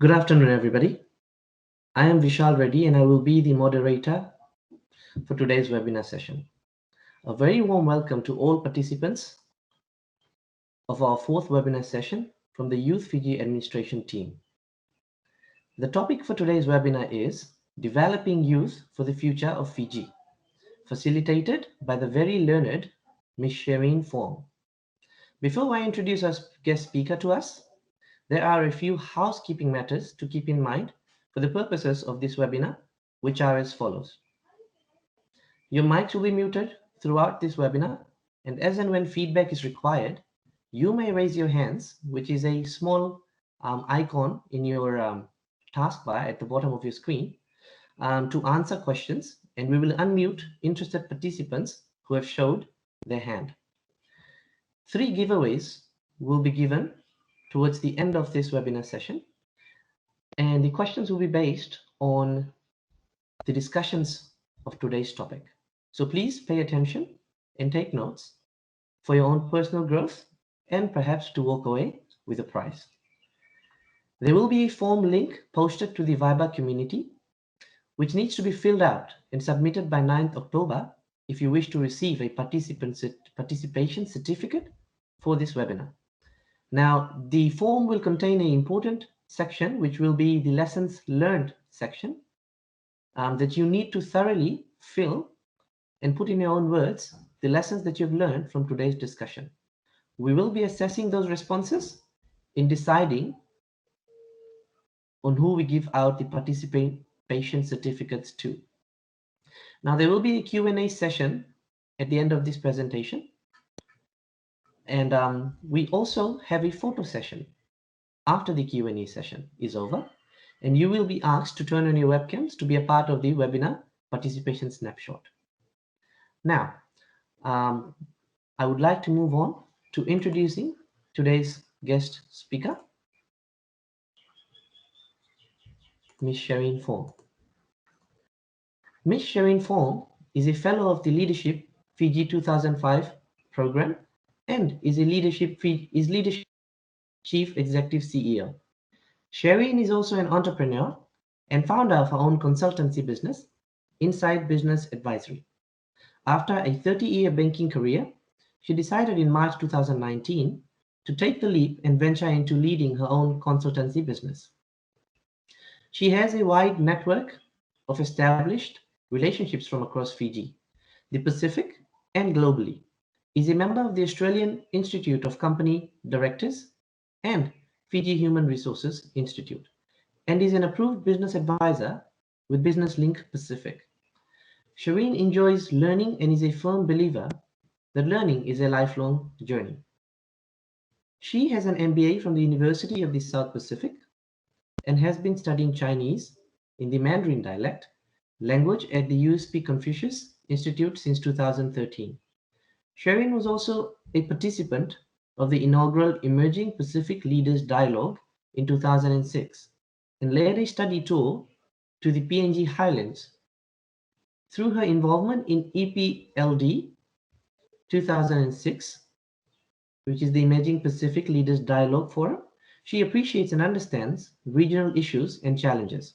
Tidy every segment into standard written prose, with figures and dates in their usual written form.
Good afternoon, everybody. I am Vishal Reddy and I will be the moderator for today's webinar session. A very warm welcome to all participants of our fourth webinar session from the Youth Fiji Administration team. The topic for today's webinar is Developing Youth for the Future of Fiji, facilitated by the very learned Ms. Sharpen Fong. Before I introduce our guest speaker to us, there are a few housekeeping matters to keep in mind for the purposes of this webinar, which are as follows. Your mics will be muted throughout this webinar, and as and when feedback is required, you may raise your hands, which is a small icon in your taskbar at the bottom of your screen, to answer questions, and we will unmute interested participants who have showed their hand. 3 giveaways will be given towards the end of this webinar session, and the questions will be based on the discussions of today's topic. So please pay attention and take notes for your own personal growth and perhaps to walk away with a prize. There will be a form link posted to the 𝐕𝐈𝐁𝐿𝐵 community, which needs to be filled out and submitted by 9th October if you wish to receive a participation certificate for this webinar. Now, the form will contain an important section, which will be the lessons learned section, that you need to thoroughly fill and put in your own words the lessons that you've learned from today's discussion. We will be assessing those responses in deciding on who we give out the participation certificates to. Now, there will be a Q&A session at the end of this presentation. And we also have a photo session after the Q&A session is over. And you will be asked to turn on your webcams to be a part of the webinar participation snapshot. Now, I would like to move on to introducing today's guest speaker, Ms. Sharpen Fong. Ms. Sharpen Fong is a fellow of the Leadership Fiji 2005 program and is Leadership Chief Executive CEO. Sharpen is also an entrepreneur and founder of her own consultancy business, Inside Business Advisory. After a 30-year banking career, she decided in March 2019 to take the leap and venture into leading her own consultancy business. She has a wide network of established relationships from across Fiji, the Pacific, and globally, is a member of the Australian Institute of Company Directors and Fiji Human Resources Institute, and is an approved business advisor with Business Link Pacific. Sharpen enjoys learning and is a firm believer that learning is a lifelong journey. She has an MBA from the University of the South Pacific and has been studying Chinese in the Mandarin dialect language at the USP Confucius Institute since 2013. Sharpen was also a participant of the inaugural Emerging Pacific Leaders Dialogue in 2006 and led a study tour to the PNG Highlands. Through her involvement in EPLD 2006, which is the Emerging Pacific Leaders Dialogue Forum, she appreciates and understands regional issues and challenges.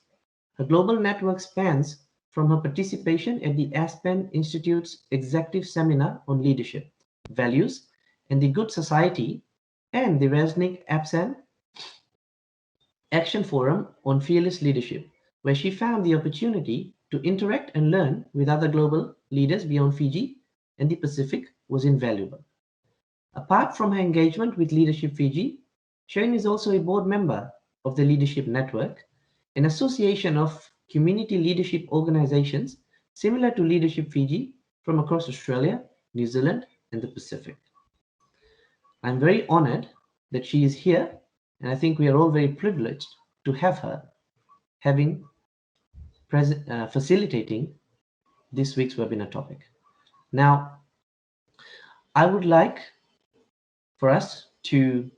Her global network spans from her participation at the Aspen Institute's Executive Seminar on Leadership, Values, and the Good Society, and the Resnick Apsan Action Forum on Fearless Leadership, where she found the opportunity to interact and learn with other global leaders beyond Fiji and the Pacific was invaluable. Apart from her engagement with Leadership Fiji, Sharpen is also a board member of the Leadership Network, an association of community leadership organizations similar to Leadership Fiji from across Australia, New Zealand, and the Pacific. I'm very honored that she is here, and I think we are all very privileged to have her facilitating this week's webinar topic. Now, I would like for us to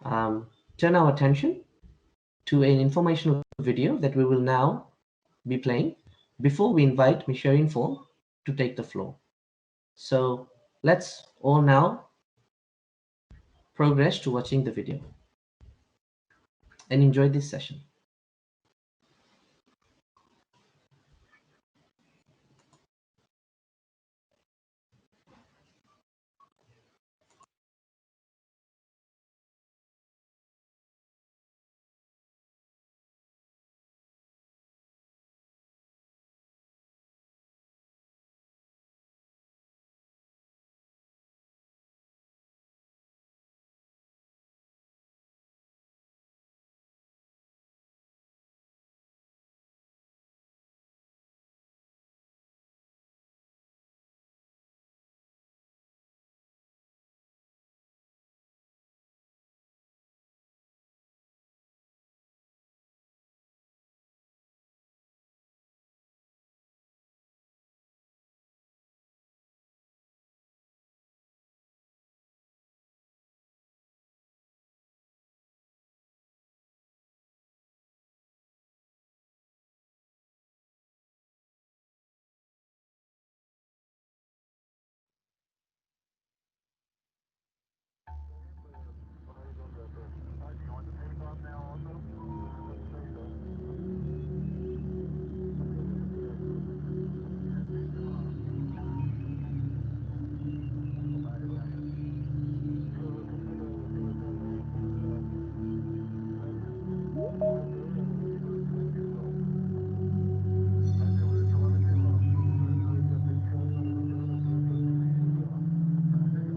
turn our attention to an informational video that we will now be playing before we invite Ms. Sharpen Fong to take the floor. So let's all now progress to watching the video. and enjoy this session.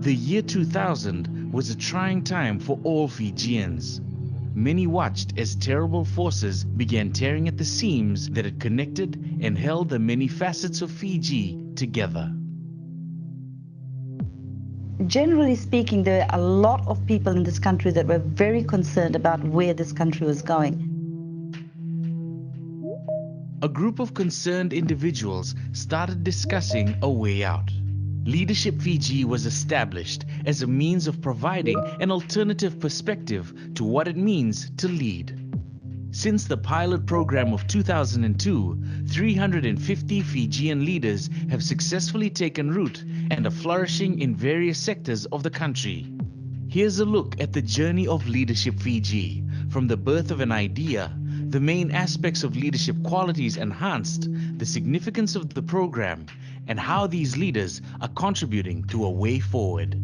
The year 2000 was a trying time for all Fijians. Many watched as terrible forces began tearing at the seams that had connected and held the many facets of Fiji together. Generally speaking, there are a lot of people in this country that were very concerned about where this country was going. A group of concerned individuals started discussing a way out. Leadership Fiji was established as a means of providing an alternative perspective to what it means to lead. Since the pilot program of 2002, 350 Fijian leaders have successfully taken root and are flourishing in various sectors of the country. Here's a look at the journey of Leadership Fiji, from the birth of an idea, the main aspects of leadership qualities enhanced, the significance of the program, and how these leaders are contributing to a way forward.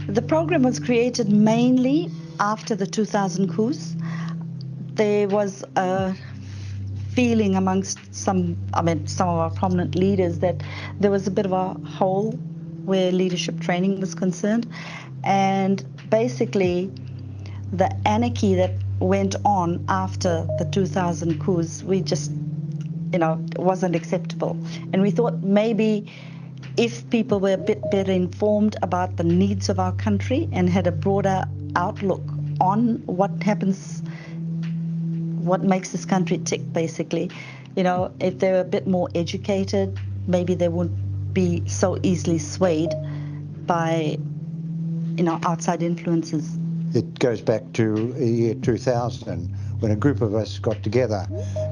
The program was created mainly after the 2000 coups. There was a feeling amongst some of our prominent leaders that there was a bit of a hole where leadership training was concerned. And basically, the anarchy that went on after the 2000 coups, we just, wasn't acceptable. And we thought maybe if people were a bit better informed about the needs of our country and had a broader outlook on what happens, what makes this country tick, basically, if they were a bit more educated, maybe they wouldn't be so easily swayed by, outside influences. It goes back to the year 2000 when a group of us got together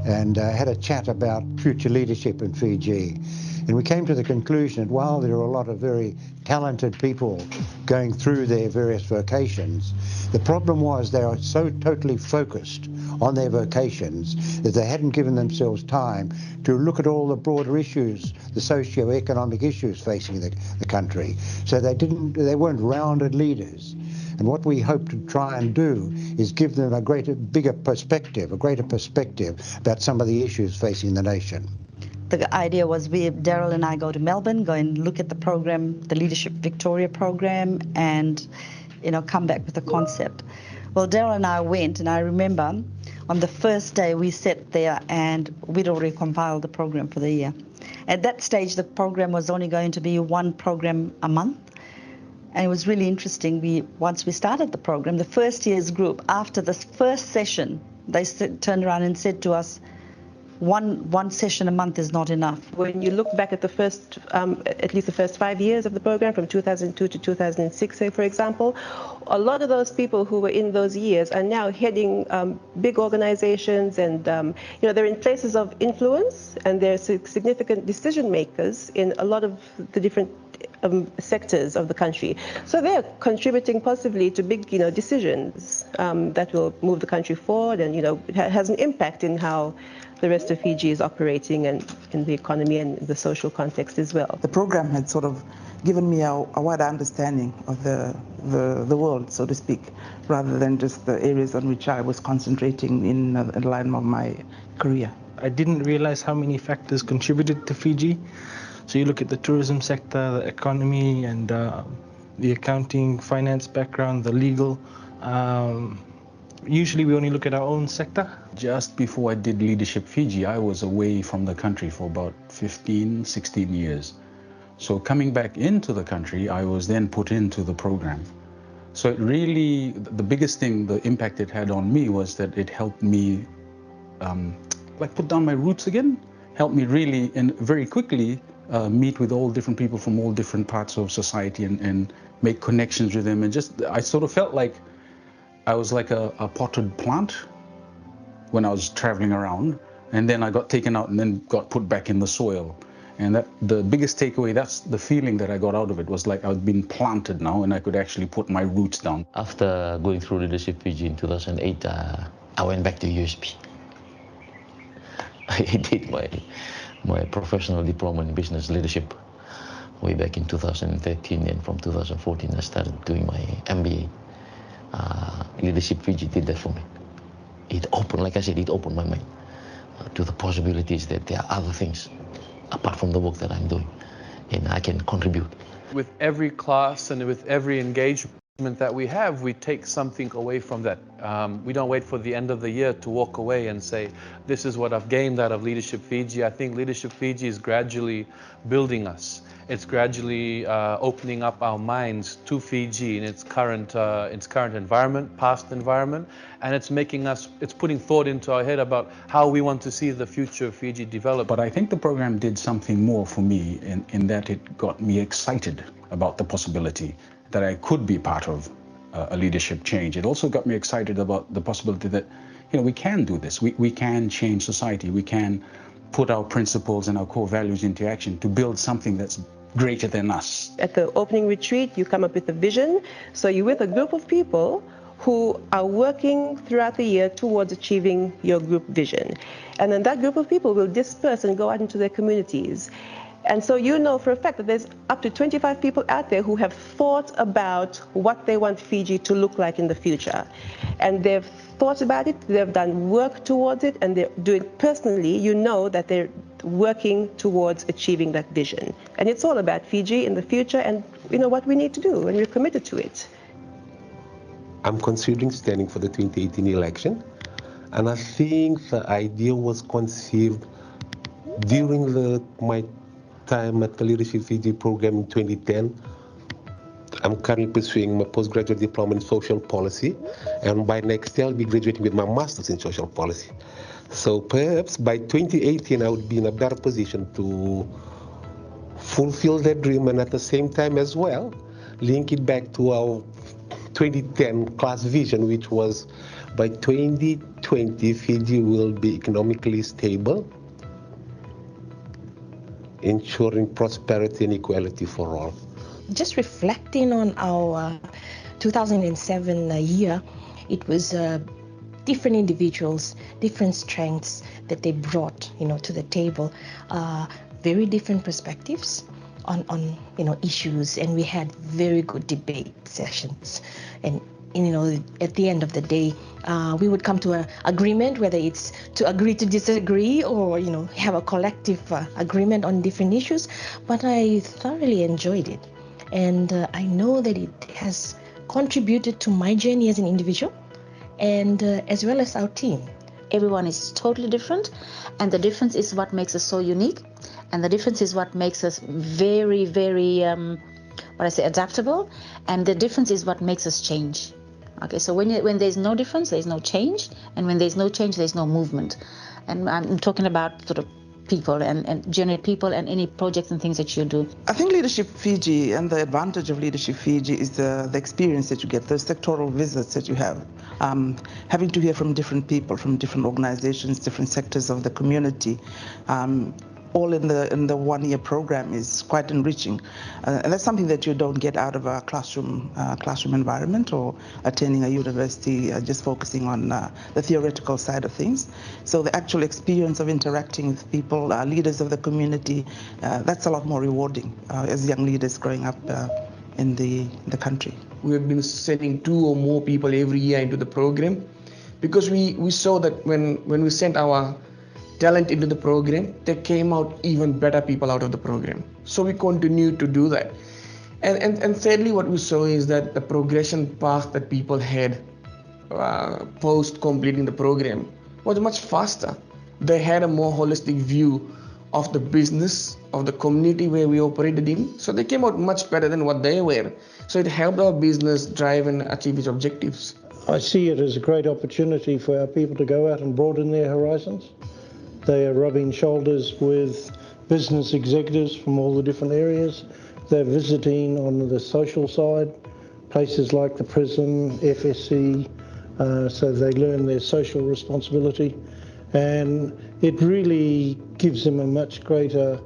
and had a chat about future leadership in Fiji. And we came to the conclusion that while there are a lot of very talented people going through their various vocations, the problem was they are so totally focused on their vocations that they hadn't given themselves time to look at all the broader issues, the socio-economic issues facing the country. So they weren't rounded leaders. And what we hope to try and do is give them a greater perspective about some of the issues facing the nation. The idea was Daryl and I go to Melbourne, go and look at the program, the Leadership Victoria program, and come back with a concept. Well, Daryl and I went, and I remember on the first day we sat there and we'd already compiled the program for the year. At that stage, the program was only going to be one program a month. And it was really interesting. Once we started the program, the first year's group, after the first session, they turned around and said to us, one session a month is not enough. When you look back at the first, at least the first 5 years of the program, from 2002 to 2006, say, for example, a lot of those people who were in those years are now heading big organizations, and they're in places of influence, and they're significant decision makers in a lot of the different sectors of the country. So they're contributing positively to big, decisions that will move the country forward, and it has an impact in how the rest of Fiji is operating and in the economy and the social context as well. The program had sort of given me a wider understanding of the world, so to speak, rather than just the areas on which I was concentrating in the line of my career. I didn't realize how many factors contributed to Fiji. So you look at the tourism sector, the economy, and the accounting, finance background, the legal. Usually we only look at our own sector. Just before I did Leadership Fiji, I was away from the country for about 15, 16 years. So coming back into the country, I was then put into the program. So it really, the biggest thing, the impact it had on me was that it helped me put down my roots again, helped me really and very quickly meet with all different people from all different parts of society and make connections with them. And I sort of felt like I was like a potted plant when I was traveling around, and then I got taken out and then got put back in the soil. And the biggest takeaway, that's the feeling that I got out of it, was like I've been planted now and I could actually put my roots down. After going through Leadership Fiji in 2008, I went back to USP. I did my professional diploma in business leadership way back in 2013, and from 2014 I started doing my MBA. Leadership Fiji did that for me. It opened, like I said, it opened my mind to the possibilities that there are other things apart from the work that I'm doing, and I can contribute. With every class and with every engagement that we have, we take something away from that. We don't wait for the end of the year to walk away and say, this is what I've gained out of Leadership Fiji. I think Leadership Fiji is gradually building us. It's gradually opening up our minds to Fiji in its current environment, past environment, and it's putting thought into our head about how we want to see the future of Fiji develop. But I think the program did something more for me in that it got me excited about the possibility that I could be part of a leadership change. It also got me excited about the possibility that, we can do this. We can change society. We can put our principles and our core values into action to build something that's greater than us. At the opening retreat, you come up with a vision. So you're with a group of people who are working throughout the year towards achieving your group vision. And then that group of people will disperse and go out into their communities. And so you know for a fact that there's up to 25 people out there who have thought about what they want Fiji to look like in the future. And they've thought about it, they've done work towards it, and they're doing personally, you know that they're working towards achieving that vision. And it's all about Fiji in the future and what we need to do, and we're committed to it. I'm considering standing for the 2018 election, and I think the idea was conceived during my time at the Leadership Fiji program in 2010. I'm currently pursuing my postgraduate diploma in social policy, and by next year I'll be graduating with my master's in social policy. So perhaps by 2018 I would be in a better position to fulfill that dream, and at the same time as well link it back to our 2010 class vision, which was by 2020 Fiji will be economically stable, ensuring prosperity and equality for all. Just reflecting on our 2007 year, it was different individuals, different strengths that they brought, to the table, very different perspectives on issues, and we had very good debate sessions. And at the end of the day, we would come to an agreement, whether it's to agree to disagree or, have a collective agreement on different issues. But I thoroughly enjoyed it. And I know that it has contributed to my journey as an individual and as well as our team. Everyone is totally different, and the difference is what makes us so unique. And the difference is what makes us very, very, adaptable. And the difference is what makes us change. Okay, so when there's no difference, there's no change. And when there's no change, there's no movement. And I'm talking about sort of people and generate people and any projects and things that you do. I think Leadership Fiji, and the advantage of Leadership Fiji is the experience that you get, the sectoral visits that you have, having to hear from different people, from different organizations, different sectors of the community. all in the one-year program is quite enriching, and that's something that you don't get out of a classroom environment or attending a university just focusing on the theoretical side of things. So the actual experience of interacting with people, leaders of the community, that's a lot more rewarding as young leaders growing up in the country. We have been sending 2 or more people every year into the program because we saw that when we sent our talent into the program, there came out even better people out of the program. So we continue to do that. And thirdly, what we saw is that the progression path that people had post completing the program was much faster. They had a more holistic view of the business, of the community where we operated in. So they came out much better than what they were. So it helped our business drive and achieve its objectives. I see it as a great opportunity for our people to go out and broaden their horizons. They are rubbing shoulders with business executives from all the different areas. They're visiting on the social side, places like the prison, FSC, so they learn their social responsibility. And it really gives them a much greater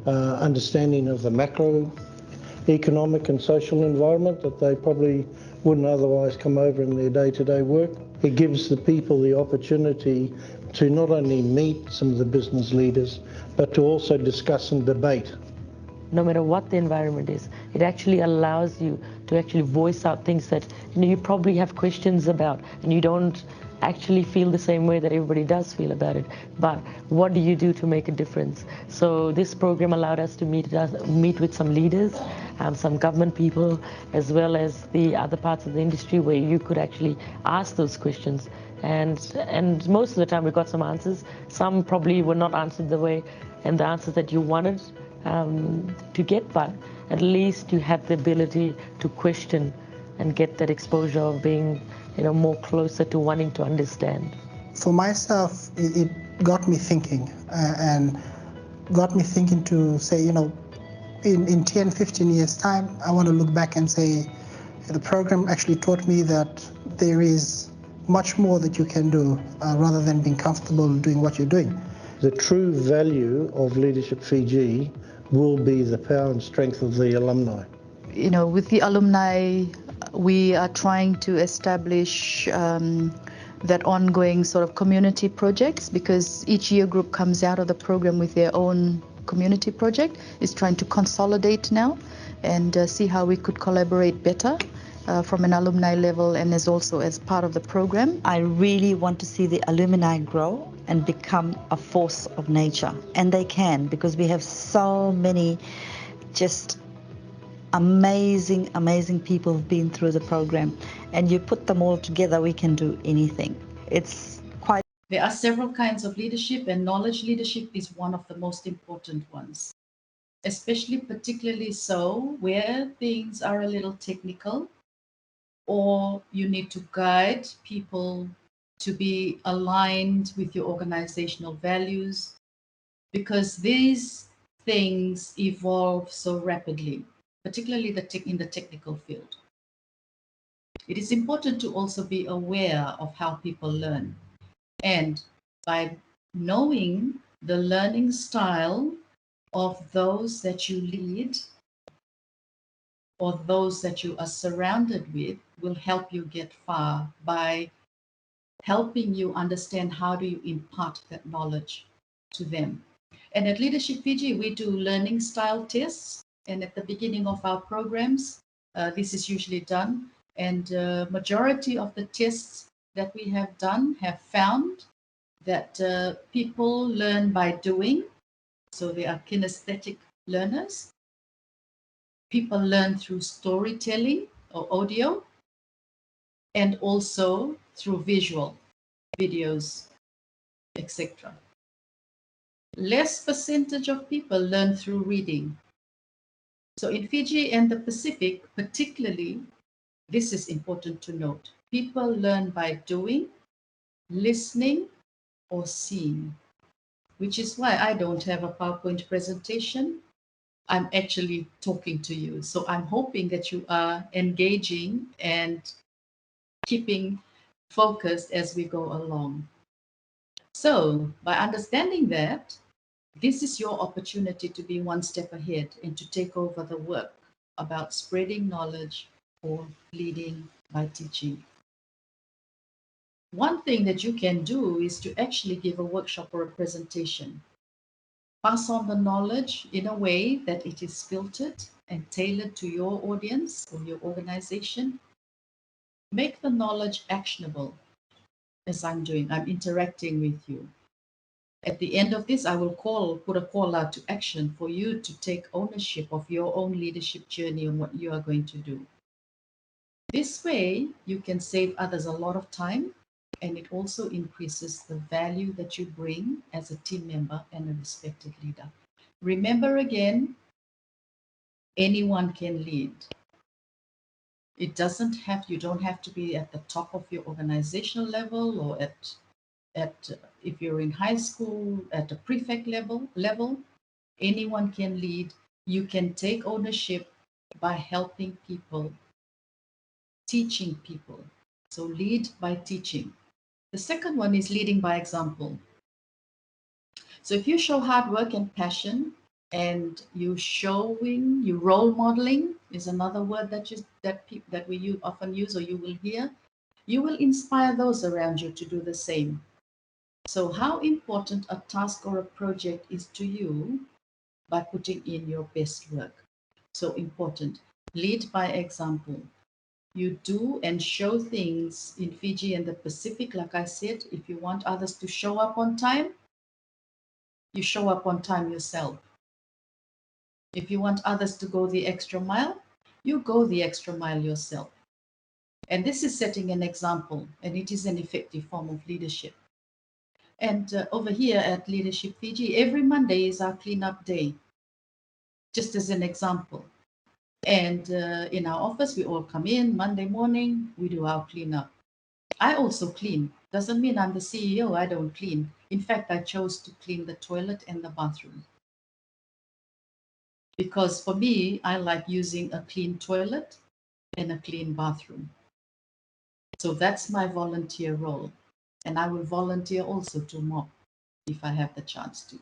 understanding of the macroeconomic and social environment that they probably wouldn't otherwise come over in their day-to-day work. It gives the people the opportunity to not only meet some of the business leaders, but to also discuss and debate. No matter what the environment is, it actually allows you to actually voice out things that you probably have questions about, and you don't actually feel the same way that everybody does feel about it. But what do you do to make a difference? So this program allowed us to meet with some leaders, some government people, as well as the other parts of the industry where you could actually ask those questions. And most of the time we got some answers. Some probably were not answered the way and the answers that you wanted to get, but at least you had the ability to question and get that exposure of being more closer to wanting to understand. For myself, it got me thinking and got me thinking to say, in 10, 15 years time, I want to look back and say, the program actually taught me that there is much more that you can do rather than being comfortable doing what you're doing. The true value of Leadership Fiji will be the power and strength of the alumni. With the alumni, we are trying to establish that ongoing sort of community projects, because each year group comes out of the program with their own community project, is trying to consolidate now and see how we could collaborate better from an alumni level and as part of the program. I really want to see the alumni grow and become a force of nature. And they can, because we have so many just amazing, amazing people who've been through the program. And you put them all together, we can do anything. It's quite... There are several kinds of leadership, and knowledge leadership is one of the most important ones. Particularly so where things are a little technical, or you need to guide people to be aligned with your organizational values, because these things evolve so rapidly, particularly in the technical field. It is important to also be aware of how people learn. And by knowing the learning style of those that you lead or those that you are surrounded with will help you get far by helping you understand how do you impart that knowledge to them. And at Leadership Fiji, we do learning style tests. And at the beginning of our programs, this is usually done. And majority of the tests that we have done have found that people learn by doing. So they are kinesthetic learners. People learn through storytelling or audio, and also through visual videos, etc. Less percentage of people learn through reading. So in Fiji and the Pacific, particularly, this is important to note. People learn by doing, listening, or seeing, which is why I don't have a PowerPoint presentation. I'm actually talking to you. So I'm hoping that you are engaging and keeping focused as we go along. So by understanding that, This is your opportunity to be one step ahead and to take over the work about spreading knowledge or leading by teaching. One thing that you can do is to actually give a workshop or a presentation. Pass on the knowledge in a way that it is filtered and tailored to your audience or your organization. Make the knowledge actionable, as I'm doing. I'm interacting with you. At the end of this, I will put a call out to action for you to take ownership of your own leadership journey and what you are going to do. This way, you can save others a lot of time, and it also increases the value that you bring as a team member and a respected leader. Remember again, anyone can lead. It doesn't have, you don't have to be at the top of your organizational level or if you're in high school, at a prefect level, anyone can lead. You can take ownership by helping people, teaching people. So lead by teaching. The second one is leading by example. So if you show hard work and passion, and you role modeling is another word that we often use or you will hear, you will inspire those around you to do the same. So how important a task or a project is to you by putting in your best work. So important. Lead by example. You do and show things in Fiji and the Pacific. Like I said, if you want others to show up on time, you show up on time yourself. If you want others to go the extra mile, you go the extra mile yourself. And this is setting an example, and it is an effective form of leadership. And over here at Leadership Fiji, every Monday is our cleanup day, just as an example. And in our office, we all come in Monday morning, we do our cleanup. I also clean. Doesn't mean I'm the CEO, I don't clean. In fact, I chose to clean the toilet and the bathroom. Because for me, I like using a clean toilet and a clean bathroom. So that's my volunteer role. And I will volunteer also to mop if I have the chance to.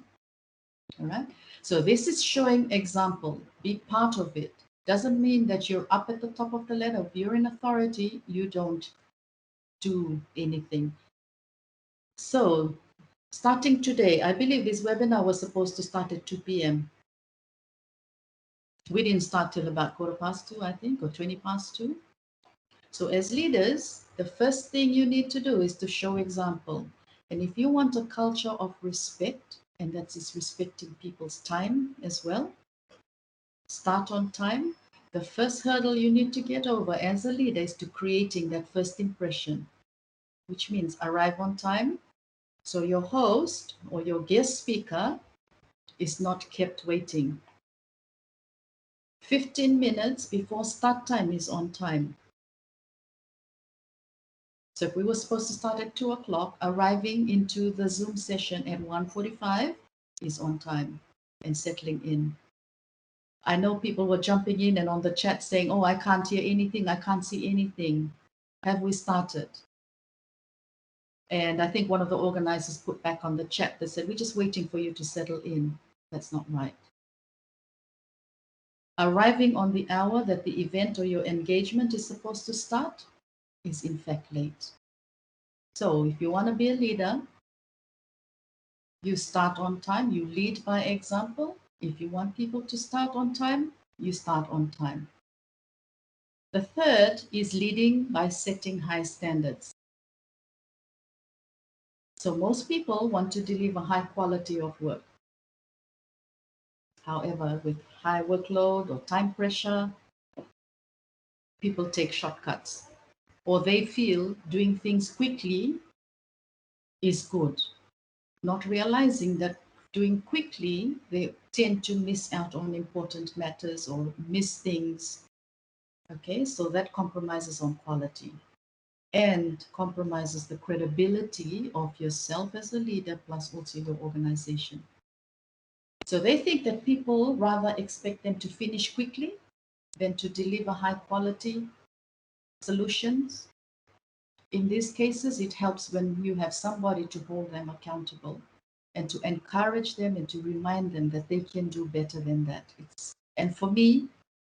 All right. So this is showing example. Be part of it. Doesn't mean that you're up at the top of the ladder. If you're in authority, you don't do anything. So starting today, I believe this webinar was supposed to start at 2 p.m. We didn't start till about 2:15, I think, or 2:20. So as leaders, the first thing you need to do is to show example. And if you want a culture of respect, and that is respecting people's time as well, start on time. The first hurdle you need to get over as a leader is to creating that first impression, which means arrive on time. So your host or your guest speaker is not kept waiting. 15 minutes before start time is on time. So if we were supposed to start at 2 o'clock, arriving into the Zoom session at 1:45 is on time and settling in. I know people were jumping in and on the chat saying, oh, I can't hear anything, I can't see anything. Have we started? And I think one of the organizers put back on the chat that said, we're just waiting for you to settle in. That's not right. Arriving on the hour that the event or your engagement is supposed to start is in fact late. So if you want to be a leader, you start on time, you lead by example. If you want people to start on time, you start on time. The third is leading by setting high standards. So most people want to deliver high quality of work. However, with high workload or time pressure, people take shortcuts, or they feel doing things quickly is good, not realizing that doing quickly, they tend to miss out on important matters or miss things. Okay, so that compromises on quality and compromises the credibility of yourself as a leader, plus also your organization. So they think that people rather expect them to finish quickly than to deliver high quality solutions. In these cases, it helps when you have somebody to hold them accountable and to encourage them and to remind them that they can do better than that. And for me,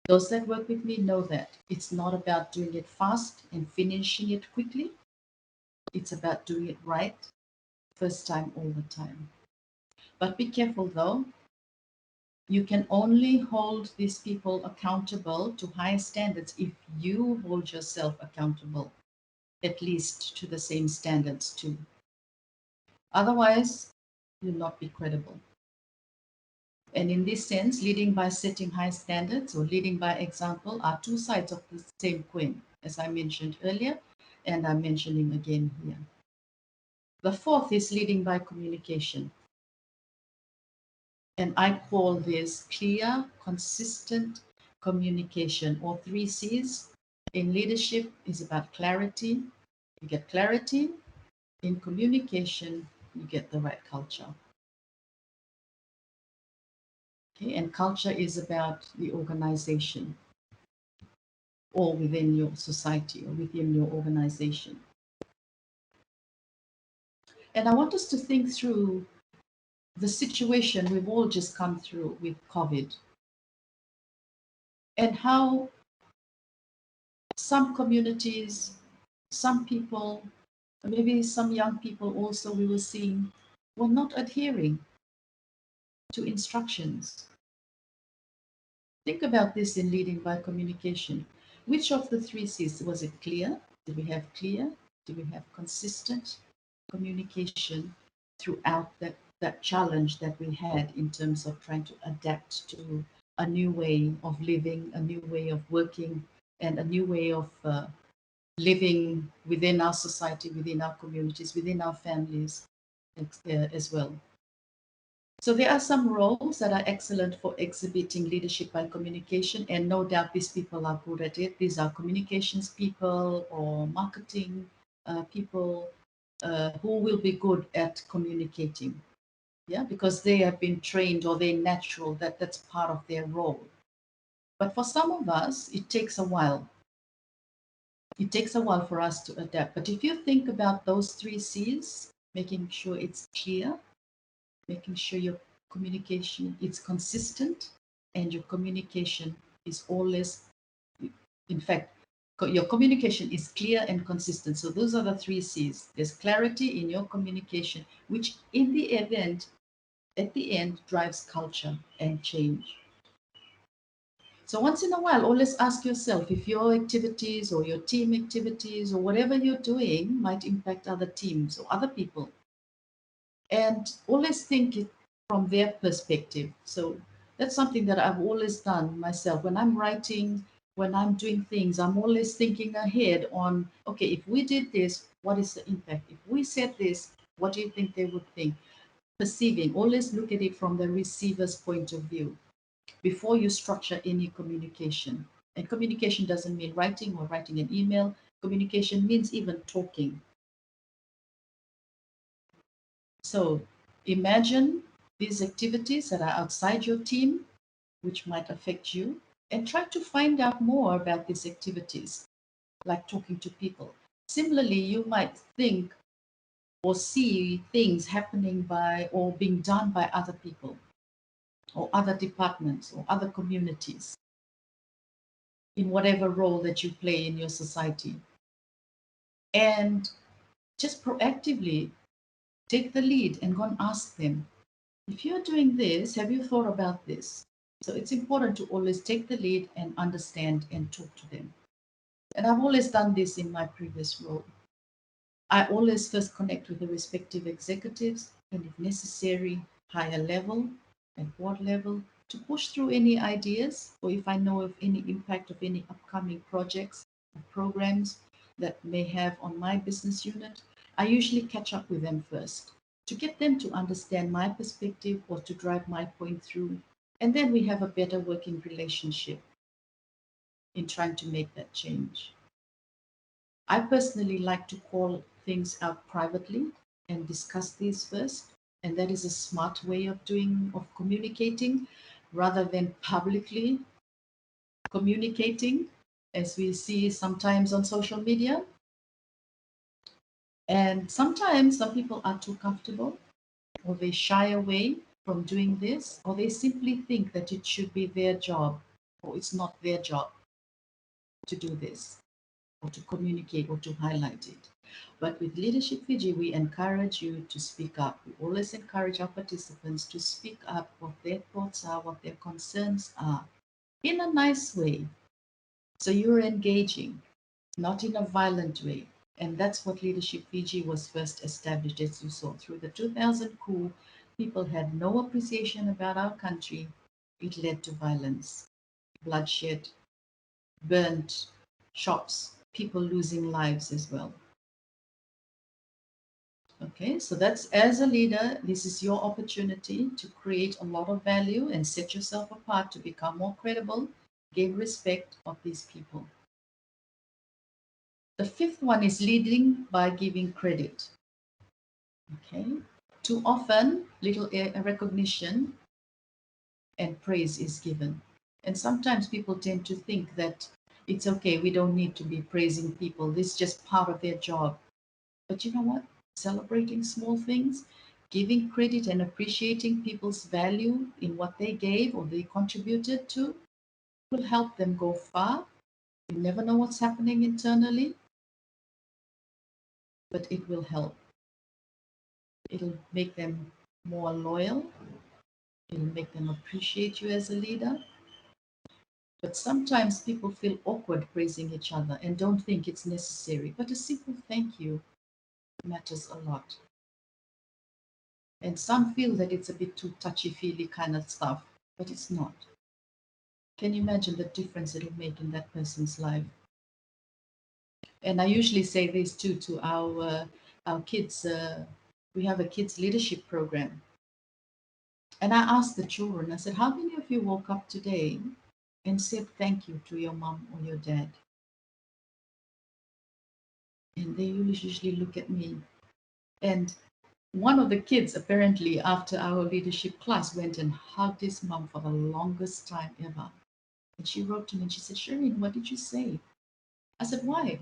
those that work with me know that it's not about doing it fast and finishing it quickly. It's about doing it right, first time, all the time. But be careful though. You can only hold these people accountable to higher standards if you hold yourself accountable, at least to the same standards too. Otherwise, you'll not be credible. And in this sense, leading by setting high standards or leading by example are two sides of the same coin, as I mentioned earlier, and I'm mentioning again here. The fourth is leading by communication. And I call this clear, consistent communication, or 3 C's. In leadership is about clarity. You get clarity. In communication, you get the right culture. Okay, and culture is about the organization or within your society or within your organization. And I want us to think through the situation we've all just come through with COVID and how some communities, some people, maybe some young people also we were seeing were not adhering to instructions. Think about this in leading by communication. Which of the 3 C's? Was it clear? Did we have clear? Did we have consistent communication throughout that challenge that we had in terms of trying to adapt to a new way of living, a new way of working, and a new way of living within our society, within our communities, within our families as well. So there are some roles that are excellent for exhibiting leadership by communication, and no doubt these people are good at it. These are communications people or marketing people who will be good at communicating, yeah, because they have been trained or they're natural, that's part of their role. But for some of us, it takes a while. It takes a while for us to adapt. But if you think about those 3 C's, making sure it's clear, making sure your communication is consistent, and your communication is always, in fact, your communication is clear and consistent. So those are the 3 C's. There's clarity in your communication, which in the event, at the end, drives culture and change. So once in a while, always ask yourself if your activities or your team activities or whatever you're doing might impact other teams or other people. And always think it from their perspective. So that's something that I've always done myself. When I'm writing, when I'm doing things, I'm always thinking ahead on, okay, if we did this, what is the impact? If we said this, what do you think they would think? Perceiving, always look at it from the receiver's point of view before you structure any communication. And communication doesn't mean writing or writing an email. Communication means even talking. So imagine these activities that are outside your team, which might affect you, and try to find out more about these activities, like talking to people. Similarly, you might think or see things happening by or being done by other people or other departments or other communities in whatever role that you play in your society. And just proactively take the lead and go and ask them, if you're doing this, have you thought about this? So it's important to always take the lead and understand and talk to them. And I've always done this in my previous role. I always first connect with the respective executives and if necessary, higher level and board level to push through any ideas or if I know of any impact of any upcoming projects or programs that may have on my business unit. I usually catch up with them first to get them to understand my perspective or to drive my point through. And then we have a better working relationship in trying to make that change. I personally like to call things out privately and discuss these first. And that is a smart way of communicating rather than publicly communicating, as we see sometimes on social media. And sometimes some people are too comfortable or they shy away from doing this, or they simply think that it should be their job, or it's not their job to do this, or to communicate, or to highlight it. But with Leadership Fiji, we encourage you to speak up. We always encourage our participants to speak up what their thoughts are, what their concerns are, in a nice way. So you're engaging, not in a violent way. And that's what Leadership Fiji was first established, as you saw. Through the 2000 coup, people had no appreciation about our country. It led to violence, bloodshed, burnt shops, people losing lives as well. Okay, so that's, as a leader, this is your opportunity to create a lot of value and set yourself apart to become more credible, gain respect of these people. The fifth one is leading by giving credit. Okay, too often little recognition and praise is given. And sometimes people tend to think that it's okay, we don't need to be praising people, this is just part of their job. But you know what? Celebrating small things, giving credit and appreciating people's value in what they gave or they contributed to will help them go far. You never know what's happening internally, but it will help. It'll make them more loyal. It'll make them appreciate you as a leader. But sometimes people feel awkward praising each other and don't think it's necessary. But a simple thank you matters a lot. And some feel that it's a bit too touchy-feely kind of stuff, but it's not. Can you imagine the difference it'll make in that person's life? And I usually say this too to our kids. We have a kids leadership program. And I asked the children, I said, how many of you woke up today and said thank you to your mom or your dad? And they usually look at me. And one of the kids, apparently, after our leadership class, went and hugged his mom for the longest time ever. And she wrote to me and she said, Shireen, what did you say? I said, why?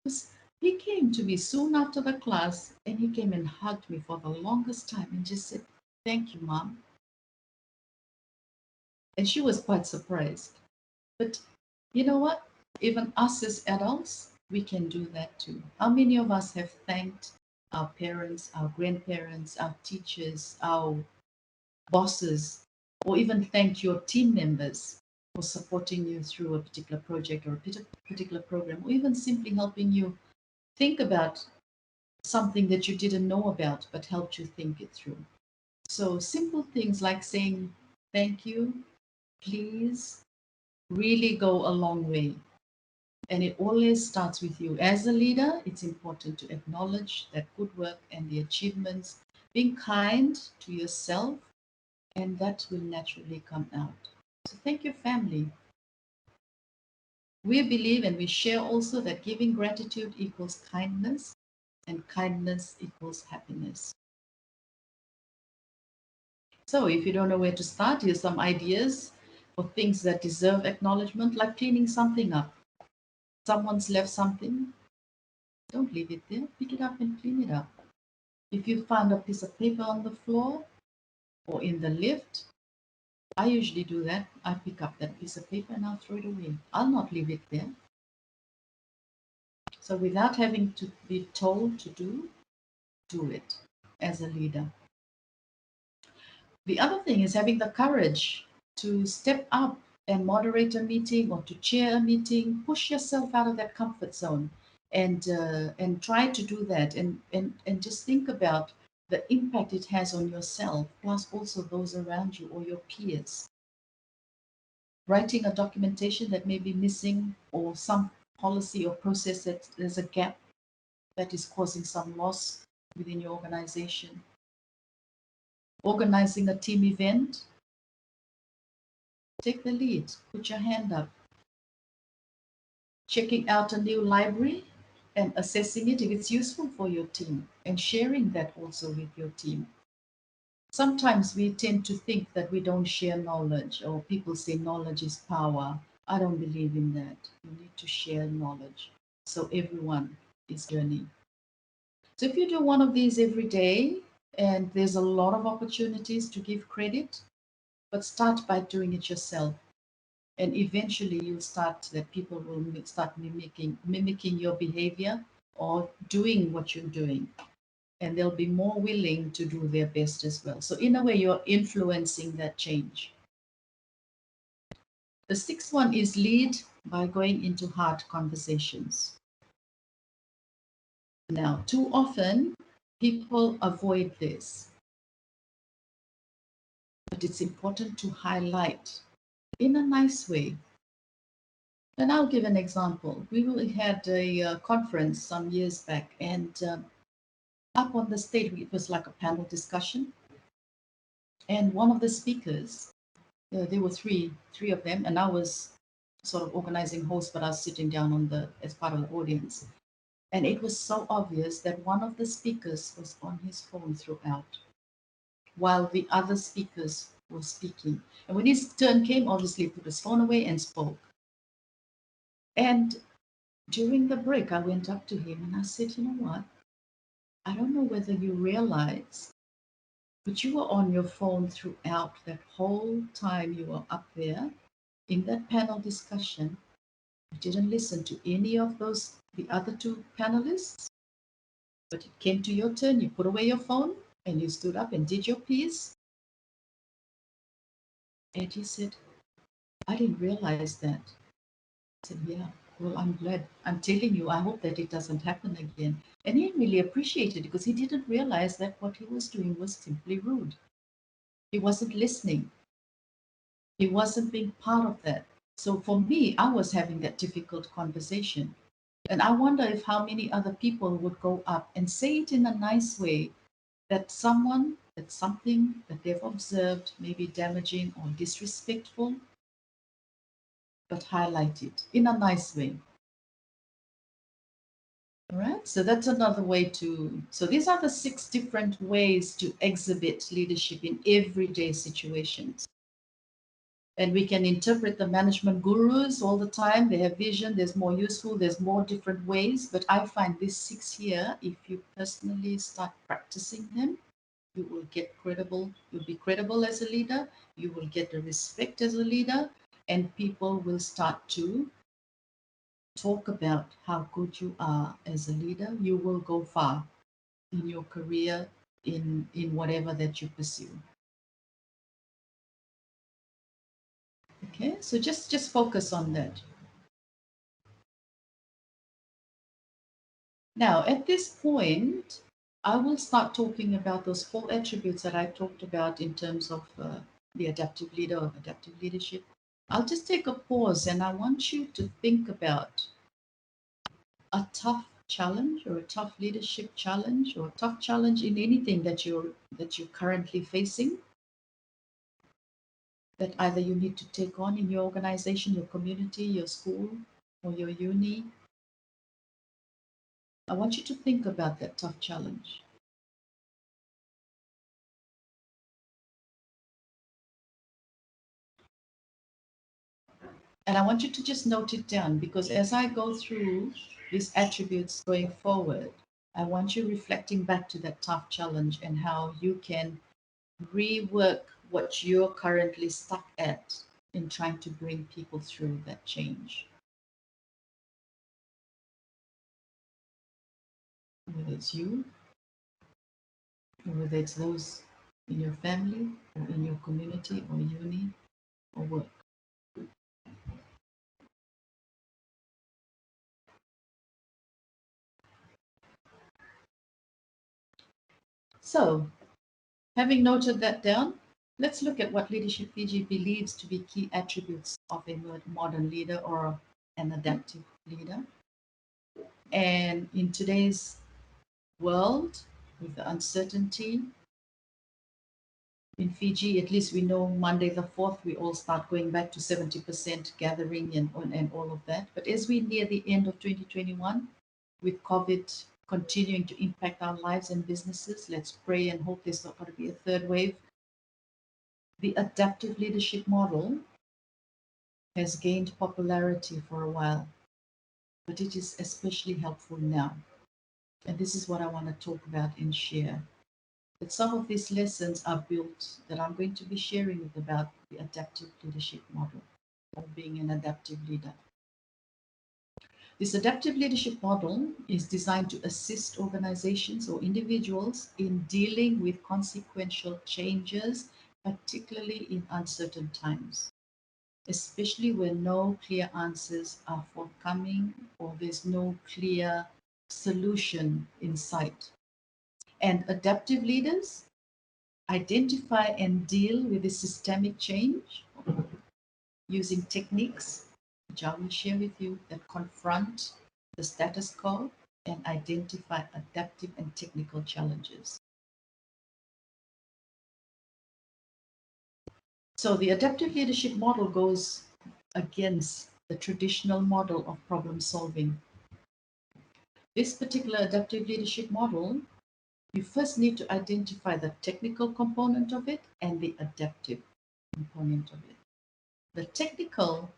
Because he came to me soon after the class and he came and hugged me for the longest time and just said, thank you, Mom. And she was quite surprised. But you know what? Even us as adults, we can do that too. How many of us have thanked our parents, our grandparents, our teachers, our bosses, or even thanked your team members for supporting you through a particular project or a particular program, or even simply helping you think about something that you didn't know about but helped you think it through. So simple things like saying thank you, please, really go a long way. And it always starts with you. As a leader, it's important to acknowledge that good work and the achievements, being kind to yourself, and that will naturally come out. So thank your family. We believe and we share also that giving gratitude equals kindness, and kindness equals happiness. So if you don't know where to start, here's some ideas for things that deserve acknowledgement, like cleaning something up. Someone's left something, don't leave it there. Pick it up and clean it up. If you found a piece of paper on the floor or in the lift, I usually do that. I pick up that piece of paper and I'll throw it away. I'll not leave it there. So without having to be told to do it as a leader. The other thing is having the courage to step up and moderate a meeting or to chair a meeting. Push yourself out of that comfort zone and try to do that and just think about the impact it has on yourself, plus also those around you or your peers. Writing a documentation that may be missing or some policy or process that there's a gap that is causing some loss within your organization. Organizing a team event. Take the lead, put your hand up. Checking out a new library and assessing it if it's useful for your team and sharing that also with your team. Sometimes we tend to think that we don't share knowledge, or people say knowledge is power. I don't believe in that. You need to share knowledge so everyone is learning. So if you do one of these every day And there's a lot of opportunities to give credit, but start by doing it yourself. And eventually you'll start that people will start mimicking your behavior or doing what you're doing. And they'll be more willing to do their best as well. So in a way, you're influencing that change. The sixth one is lead by going into hard conversations. Now, too often, people avoid this. But it's important to highlight in a nice way. And I'll give an example. We had a conference some years back, and up on the stage, it was like a panel discussion. And one of the speakers, there were three of them, and I was sort of organizing host, but I was sitting down as part of the audience. And it was so obvious that one of the speakers was on his phone throughout, while the other speakers were speaking. And when his turn came, obviously he put his phone away and spoke. And during the break, I went up to him and I said, you know what? I don't know whether you realize, but you were on your phone throughout that whole time you were up there in that panel discussion. You didn't listen to any of the other two panelists, but it came to your turn. You put away your phone and you stood up and did your piece. And he said, I didn't realize that. I said, yeah, well, I'm glad. I'm telling you, I hope that it doesn't happen again. And he really appreciated it because he didn't realize that what he was doing was simply rude. He wasn't listening. He wasn't being part of that. So for me, I was having that difficult conversation. And I wonder if how many other people would go up and say it in a nice way that something that they've observed may be damaging or disrespectful, but highlight it in a nice way. All right, so that's another way so these are the 6 different ways to exhibit leadership in everyday situations. And we can interpret the management gurus all the time. They have vision, there's more useful, there's more different ways. But I find these 6 here, if you personally start practicing them, you will get credible. You'll be credible as a leader. You will get the respect as a leader. And people will start to talk about how good you are as a leader. You will go far in your career, in whatever that you pursue. Okay, so just focus on that. Now, at this point, I will start talking about those 4 attributes that I talked about in terms of the adaptive leader or adaptive leadership. I'll just take a pause and I want you to think about a tough challenge or a tough leadership challenge or a tough challenge in anything that you're currently facing, that either you need to take on in your organization, your community, your school, or your uni. I want you to think about that tough challenge. And I want you to just note it down, because as I go through these attributes going forward, I want you reflecting back to that tough challenge and how you can rework what you're currently stuck at in trying to bring people through that change. Whether it's you, or whether it's those in your family, or in your community, or uni, or work. So, having noted that down, let's look at what Leadership Fiji believes to be key attributes of a modern leader or an adaptive leader. And in today's world, with the uncertainty, in Fiji, at least we know Monday the 4th, we all start going back to 70% gathering and all of that. But as we near the end of 2021, with COVID continuing to impact our lives and businesses, let's pray and hope there's not going to be a 3rd wave. The adaptive leadership model has gained popularity for a while, but it is especially helpful now. And this is what I want to talk about and share. that some of these lessons are built that I'm going to be sharing with about the adaptive leadership model, or being an adaptive leader. This adaptive leadership model is designed to assist organizations or individuals in dealing with consequential changes, particularly in uncertain times, especially when no clear answers are forthcoming or there's no clear solution in sight. And adaptive leaders identify and deal with the systemic change using techniques, which I will share with you, that confront the status quo and identify adaptive and technical challenges. So the adaptive leadership model goes against the traditional model of problem solving. This particular adaptive leadership model, you first need to identify the technical component of it and the adaptive component of it. The technical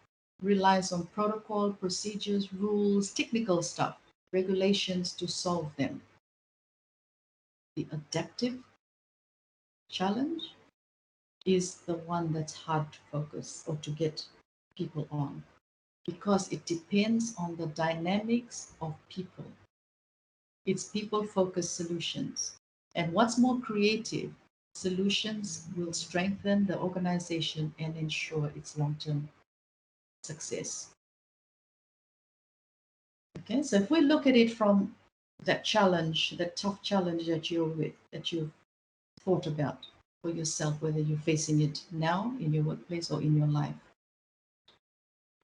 relies on protocol, procedures, rules, technical stuff, regulations to solve them. The adaptive challenge is the one that's hard to focus or to get people on, because it depends on the dynamics of people. It's people-focused solutions. And what's more creative, solutions will strengthen the organization and ensure its long-term success. Okay, so if we look at it from that challenge, that tough challenge that you've thought about for yourself, whether you're facing it now in your workplace or in your life,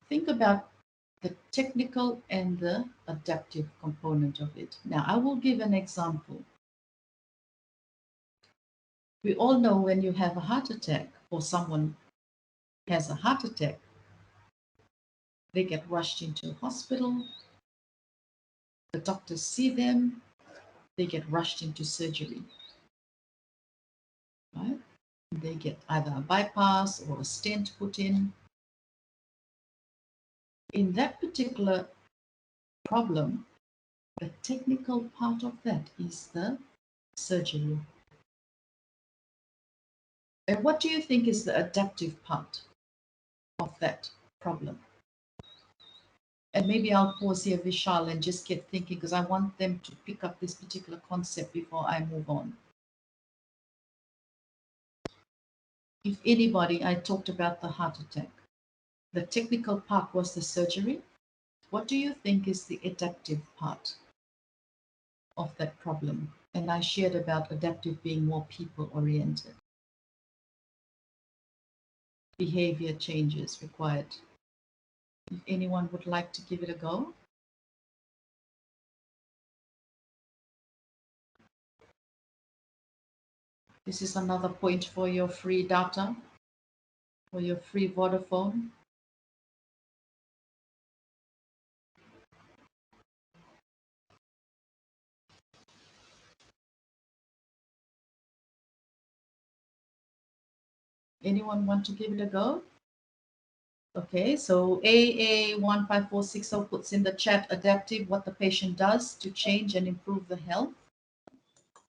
think about the technical and the adaptive component of it. Now, I will give an example. We all know when you have a heart attack, or someone has a heart attack, they get rushed into a hospital, the doctors see them, they get rushed into surgery, right? They get either a bypass or a stent put in. In that particular problem, the technical part of that is the surgery. And what do you think is the adaptive part of that problem? And maybe I'll pause here, Vishal, and just get thinking, because I want them to pick up this particular concept before I move on. If anybody, I talked about the heart attack. The technical part was the surgery. What do you think is the adaptive part of that problem? And I shared about adaptive being more people-oriented. Behavior changes required. If anyone would like to give it a go. This is another point for your free data, for your free Vodafone. Anyone want to give it a go? Okay, so AA15460 puts in the chat, adaptive, what the patient does to change and improve the health.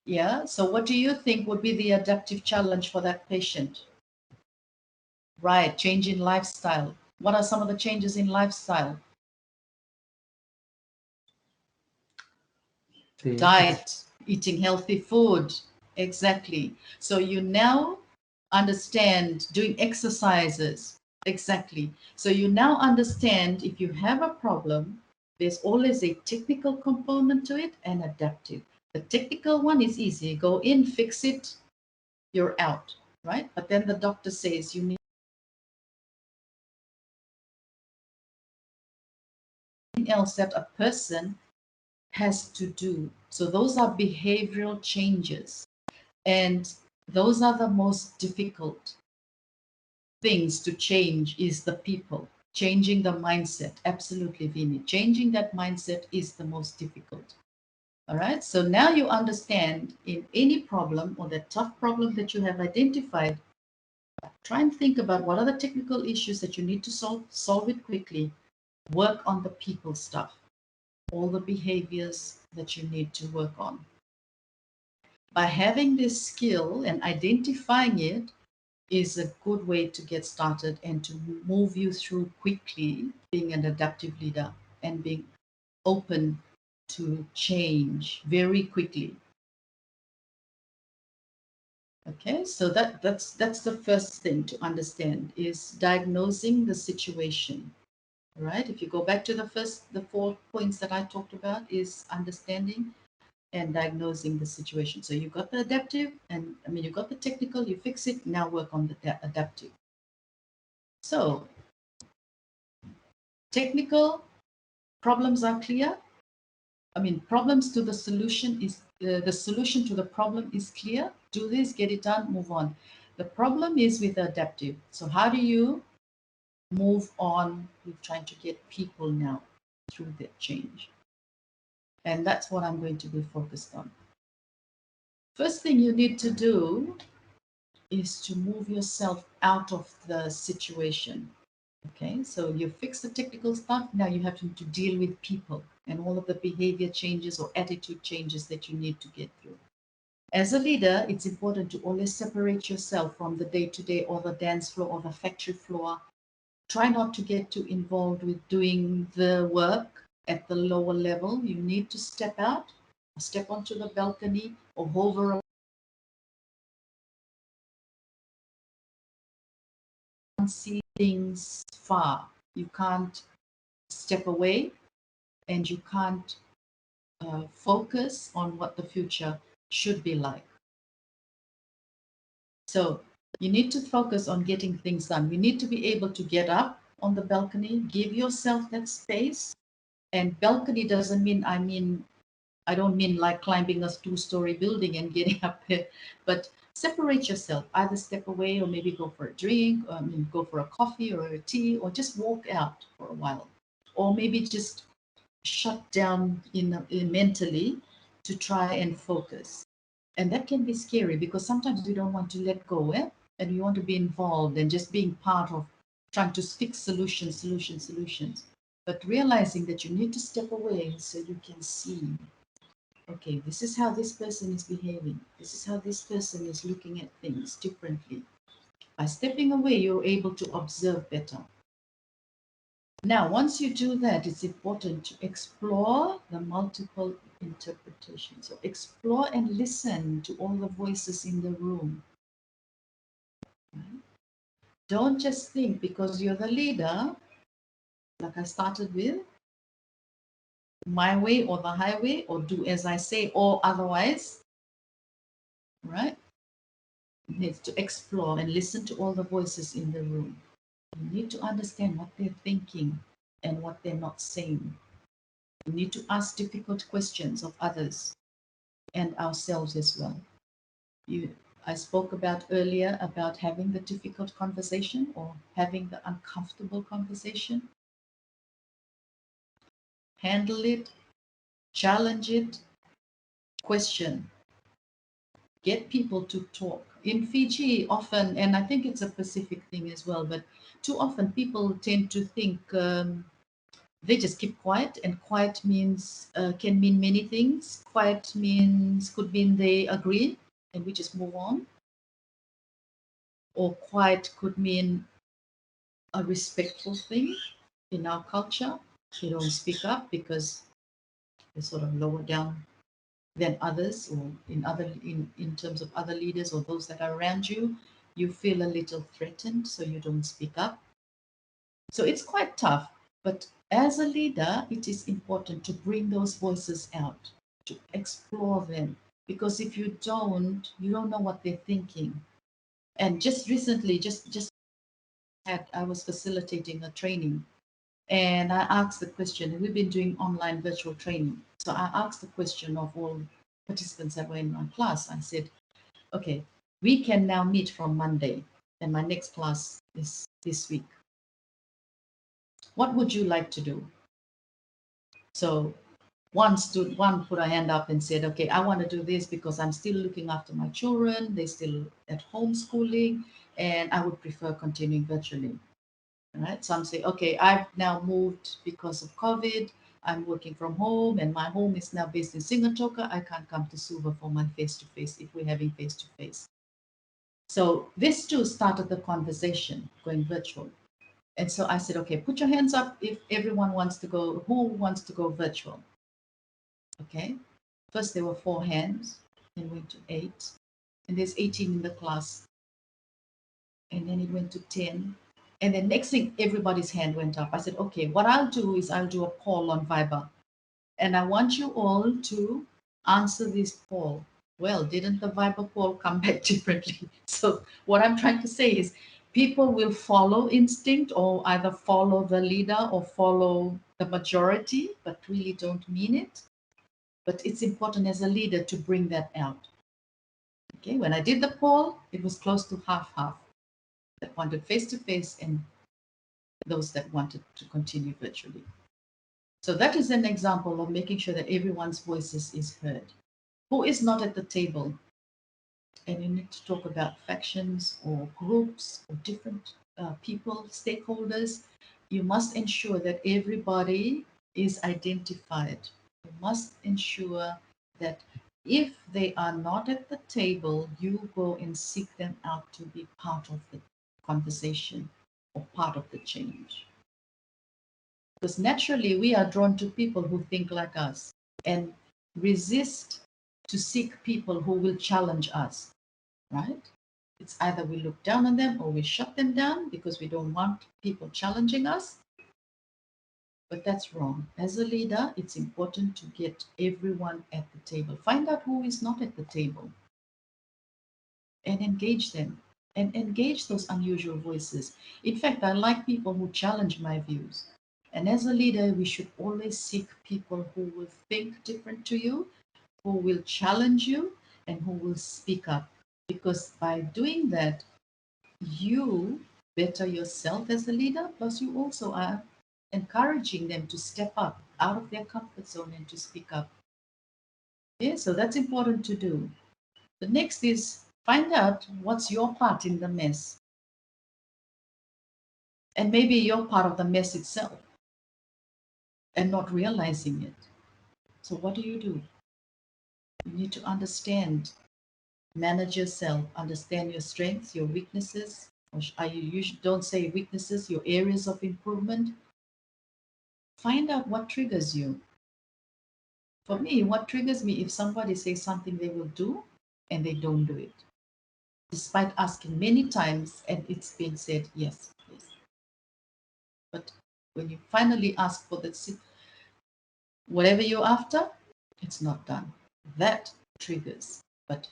Yeah, so what do you think would be the adaptive challenge for that patient? Right, change in lifestyle. What are some of the changes in lifestyle? Diet, eating healthy food. Exactly. So you now understand doing exercises. Exactly. So you now understand if you have a problem, there's always a technical component to it and adaptive. The technical one is easy. Go in, fix it, you're out, right? But then the doctor says you need something else that a person has to do. So those are behavioral changes. And those are the most difficult things to change, is the people. Changing the mindset. Absolutely, Vini. Changing that mindset is the most difficult. All right. So now you understand in any problem or that tough problem that you have identified, try and think about what are the technical issues that you need to solve it quickly. Work on the people stuff, all the behaviors that you need to work on. by having this skill and identifying it is a good way to get started and to move you through quickly being an adaptive leader and being open to change very quickly. Okay, so that's the first thing to understand is diagnosing the situation. Right? If you go back to the 4 points that I talked about is understanding and diagnosing the situation. So you've got the adaptive, and I mean, you've got the technical, you fix it, now work on the adaptive. So technical problems are clear. I mean, problems to the solution is, the solution to the problem is clear. Do this, get it done, move on. The problem is with the adaptive. So how do you move on with trying to get people now through that change? And that's what I'm going to be focused on. First thing you need to do is to move yourself out of the situation. Okay, so you fix the technical stuff. Now you have to deal with people and all of the behavior changes or attitude changes that you need to get through. As a leader, it's important to always separate yourself from the day-to-day or the dance floor or the factory floor. Try not to get too involved with doing the work at the lower level. You need to step out, step onto the balcony or hover around. See things far. You can't step away and you can't focus on what the future should be like. So you need to focus on getting things done. You need to be able to get up on the balcony, give yourself that space. And balcony doesn't mean, I don't mean like climbing a 2-story building and getting up there, but separate yourself, either step away or maybe go for a drink, go for a coffee or a tea, or just walk out for a while. Or maybe just shut down mentally to try and focus. And that can be scary because sometimes we don't want to let go, and we want to be involved and just being part of trying to fix solutions. But realizing that you need to step away so you can see, okay, this is how this person is behaving. This is how this person is looking at things differently. By stepping away, you're able to observe better. Now, once you do that, it's important to explore the multiple interpretations. So explore and listen to all the voices in the room. Don't just think because you're the leader, like I started with, my way or the highway, or do as I say, or otherwise, right? You need to explore and listen to all the voices in the room. You need to understand what they're thinking and what they're not saying. You need to ask difficult questions of others and ourselves as well. I spoke about earlier about having the difficult conversation or having the uncomfortable conversation. Handle it, challenge it, question. Get people to talk. In Fiji, often, and I think it's a Pacific thing as well, but too often people tend to think they just keep quiet, and quiet means can mean many things. Quiet could mean they agree and we just move on. Or quiet could mean a respectful thing in our culture. You don't speak up because you're sort of lower down than others, or in terms of other leaders or those that are around you, you feel a little threatened, so you don't speak up. So it's quite tough, but as a leader, it is important to bring those voices out, to explore them, because if you don't know what they're thinking. And just recently, I was facilitating a training, and I asked the question, and we've been doing online virtual training. So I asked the question of all participants that were in my class. I said, okay, we can now meet from Monday, and my next class is this week. What would you like to do? So one put a hand up and said, okay, I want to do this because I'm still looking after my children. They're still at homeschooling, and I would prefer continuing virtually. Right? Some say, okay, I've now moved because of COVID. I'm working from home and my home is now based in Singatoka. I can't come to Suva for my face-to-face if we're having face-to-face. So this too started the conversation going virtual. And so I said, okay, put your hands up if everyone wants to go, who wants to go virtual? Okay. First there were 4 hands, then went to 8, and there's 18 in the class. And then it went to 10. And then next thing, everybody's hand went up. I said, okay, what I'll do is I'll do a poll on Viber. And I want you all to answer this poll. Well, didn't the Viber poll come back differently? So what I'm trying to say is people will follow instinct or either follow the leader or follow the majority, but really don't mean it. But it's important as a leader to bring that out. Okay, when I did the poll, it was close to half-half that wanted face-to-face and those that wanted to continue virtually. So that is an example of making sure that everyone's voices is heard. Who is not at the table? And you need to talk about factions or groups or different people, stakeholders. You must ensure that everybody is identified. You must ensure that if they are not at the table, you go and seek them out to be part of the conversation or part of the change. Because naturally we are drawn to people who think like us and resist to seek people who will challenge us, right? It's either we look down on them or we shut them down because we don't want people challenging us. But that's wrong. As a leader, it's important to get everyone at the table. Find out who is not at the table and engage them and engage those unusual voices. In fact, I like people who challenge my views. And as a leader, we should always seek people who will think different to you, who will challenge you, and who will speak up. Because by doing that, you better yourself as a leader, plus you also are encouraging them to step up out of their comfort zone and to speak up. Okay, so that's important to do. The next is find out what's your part in the mess. And maybe you're part of the mess itself and not realizing it. So what do? You need to understand, manage yourself, understand your strengths, your weaknesses, or don't say weaknesses, your areas of improvement. Find out what triggers you. For me, what triggers me if somebody says something they will do and they don't do it, despite asking many times and it's been said, yes, yes. But when you finally ask for whatever you're after, it's not done. That triggers. But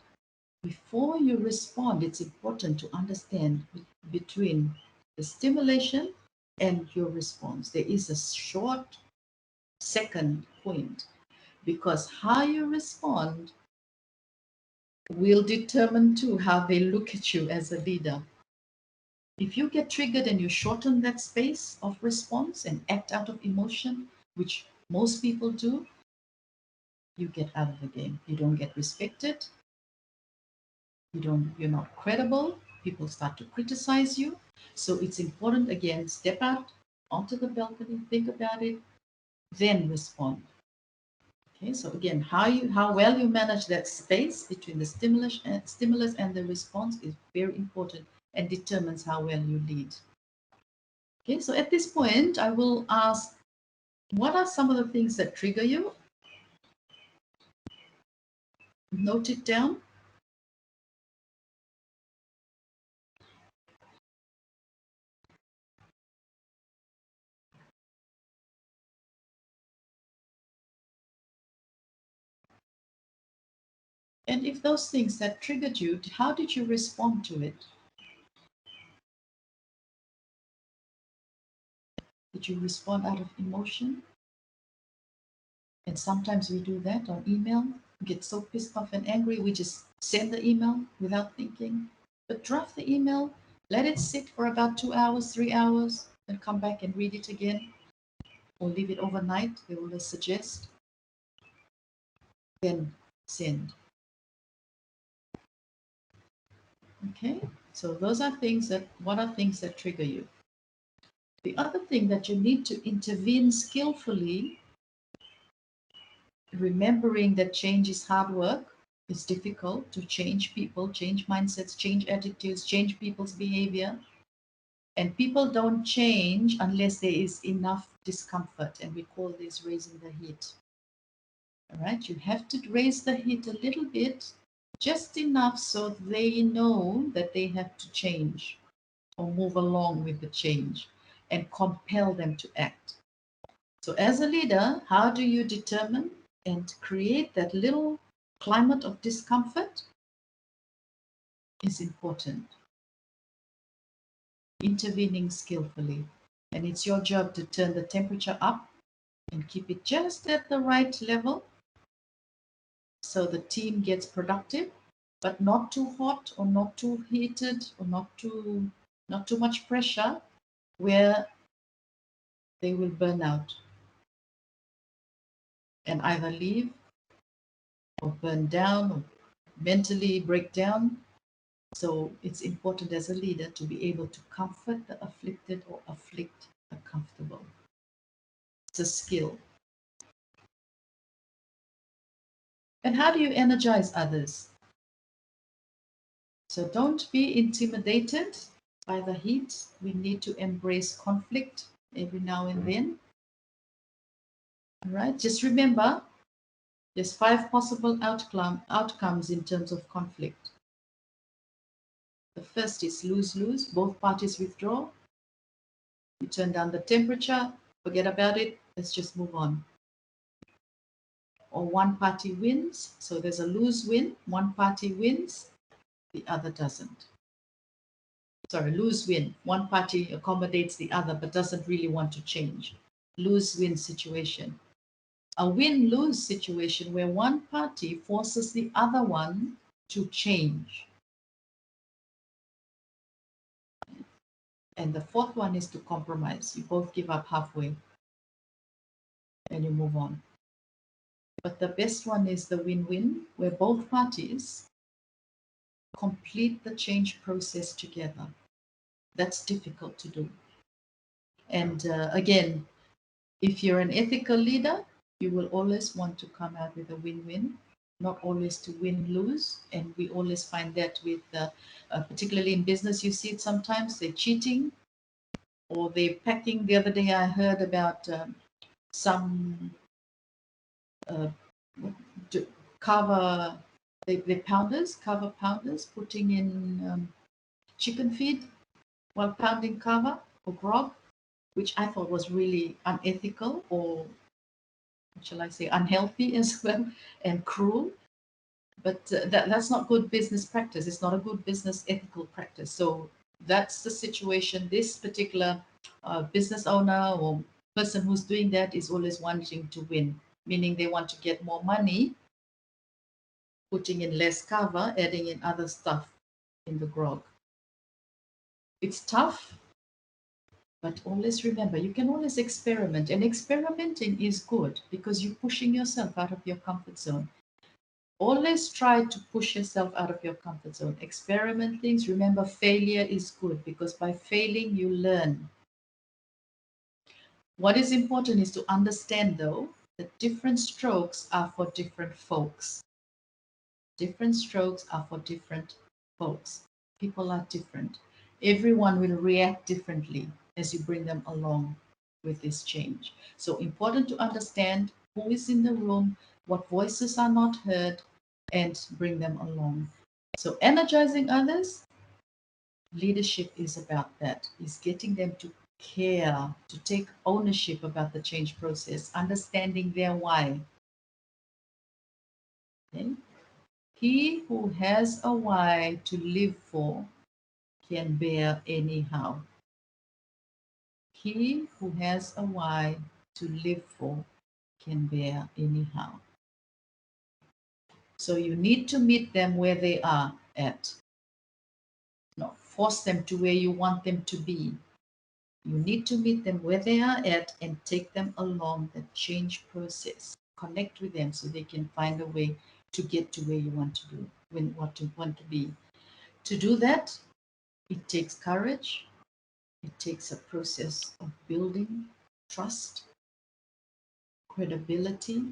before you respond, it's important to understand between the stimulation and your response. There is a short second point, because how you respond will determine too how they look at you as a leader. If you get triggered and you shorten that space of response and act out of emotion, which most people do, you get out of the game. You don't get respected. You're not credible. People start to criticize you. So it's important, again, step out onto the balcony, think about it, then respond. Okay, so again, how well you manage that space between the stimulus and the response is very important and determines how well you lead. Okay, so at this point, I will ask, what are some of the things that trigger you? Note it down. And if those things that triggered you, how did you respond to it? Did you respond out of emotion? And sometimes we do that on email. We get so pissed off and angry, we just send the email without thinking. But draft the email, let it sit for about 2 hours, 3 hours, then come back and read it again. Or leave it overnight, they will suggest. Then send. Okay, so those are things what are things that trigger you? The other thing that you need to intervene skillfully remembering that change is hard work. It's difficult to change people, change mindsets, change attitudes, change people's behavior. And people don't change unless there is enough discomfort, and we call this raising the heat. All right, you have to raise the heat a little bit, just enough so they know that they have to change or move along with the change and compel them to act. So as a leader, how do you determine and create that little climate of discomfort is important. Intervening skillfully. And it's your job to turn the temperature up and keep it just at the right level so the team gets productive, but not too hot or not too heated or not too much pressure where they will burn out and either leave or burn down or mentally break down. So it's important as a leader to be able to comfort the afflicted or afflict the comfortable. It's a skill. And how do you energize others? So don't be intimidated by the heat. We need to embrace conflict every now and then. All right, just remember, there's 5 possible outcomes in terms of conflict. The first is lose-lose. Both parties withdraw. You turn down the temperature, forget about it, let's just move on. Or one party wins, so there's a lose-win. One party wins, the other doesn't. Sorry, lose-win. One party accommodates the other but doesn't really want to change. Lose-win situation. A win-lose situation where one party forces the other one to change. And the fourth one is to compromise. You both give up halfway and you move on. But the best one is the win-win, where both parties complete the change process together. That's difficult to do. And again, if you're an ethical leader, you will always want to come out with a win-win, not always to win-lose. And we always find that with, particularly in business, you see it sometimes, they're cheating or they're packing. The other day I heard about some kava, they're pounders, kava pounders, putting in chicken feed while pounding kava or grog, which I thought was really unethical, or shall I say unhealthy as well, and cruel. But that's not good business practice. It's not a good business ethical practice. So that's the situation. This particular business owner or person who's doing that is always wanting to win, meaning they want to get more money, putting in less kava, adding in other stuff in the grog. It's tough, but always remember, you can always experiment, and experimenting is good because you're pushing yourself out of your comfort zone. Always try to push yourself out of your comfort zone. Experiment things. Remember, failure is good because by failing, you learn. What is important is to understand, though, that different strokes are for different folks. Different strokes are for different folks. People are different. Everyone will react differently as you bring them along with this change. So important to understand who is in the room, what voices are not heard, and bring them along. So energizing others, leadership is about that, is getting them to care, to take ownership about the change process, understanding their why. Okay? He who has a why to live for can bear anyhow. He who has a why to live for can bear anyhow. So you need to meet them where they are at. Not force them to where you want them to be. You need to meet them where they are at and take them along the change process. Connect with them so they can find a way to get to where you want to do, want to be. To do that, it takes courage. It takes a process of building trust, credibility,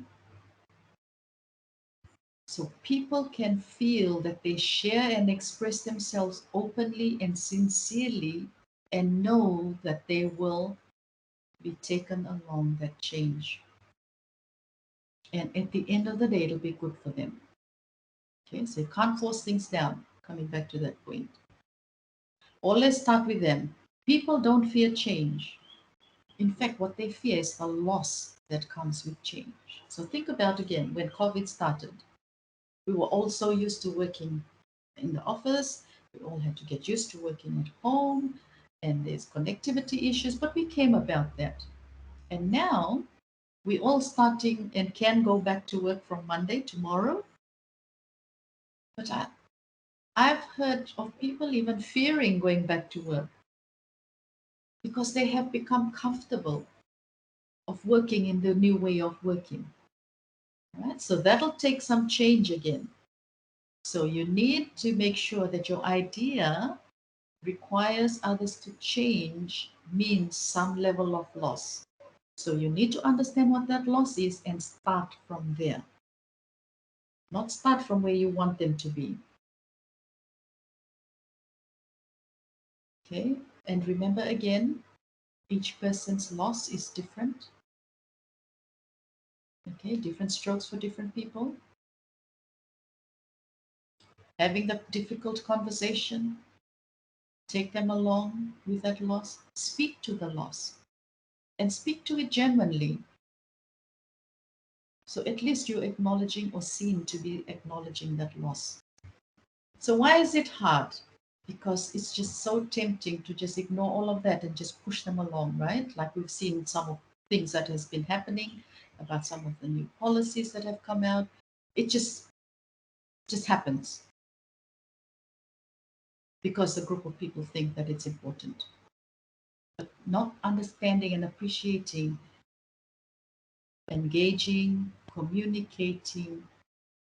So people can feel that they share and express themselves openly and sincerely and know that they will be taken along that change. And at the end of the day, it'll be good for them. Okay, so you can't force things down, coming back to that point. Or let's start with them. People don't fear change. In fact, what they fear is the loss that comes with change. So think about again, when COVID started, we were all so used to working in the office. We all had to get used to working at home, and there's connectivity issues, but we came about that. And now we all starting and can go back to work from Monday, tomorrow. But I've heard of people even fearing going back to work because they have become comfortable of working in the new way of working. Right? So that'll take some change again. So you need to make sure that your idea requires others to change, means some level of loss. So you need to understand what that loss is and start from there. Not start from where you want them to be. Okay, and remember again, each person's loss is different. Okay, different strokes for different people. Having the difficult conversation, take them along with that loss, speak to the loss, and speak to it genuinely. So at least you're acknowledging or seem to be acknowledging that loss. So why is it hard? Because it's just so tempting to just ignore all of that and just push them along, right? Like we've seen some of things that has been happening about some of the new policies that have come out. It just happens because a group of people think that it's important. But not understanding and appreciating, engaging, communicating,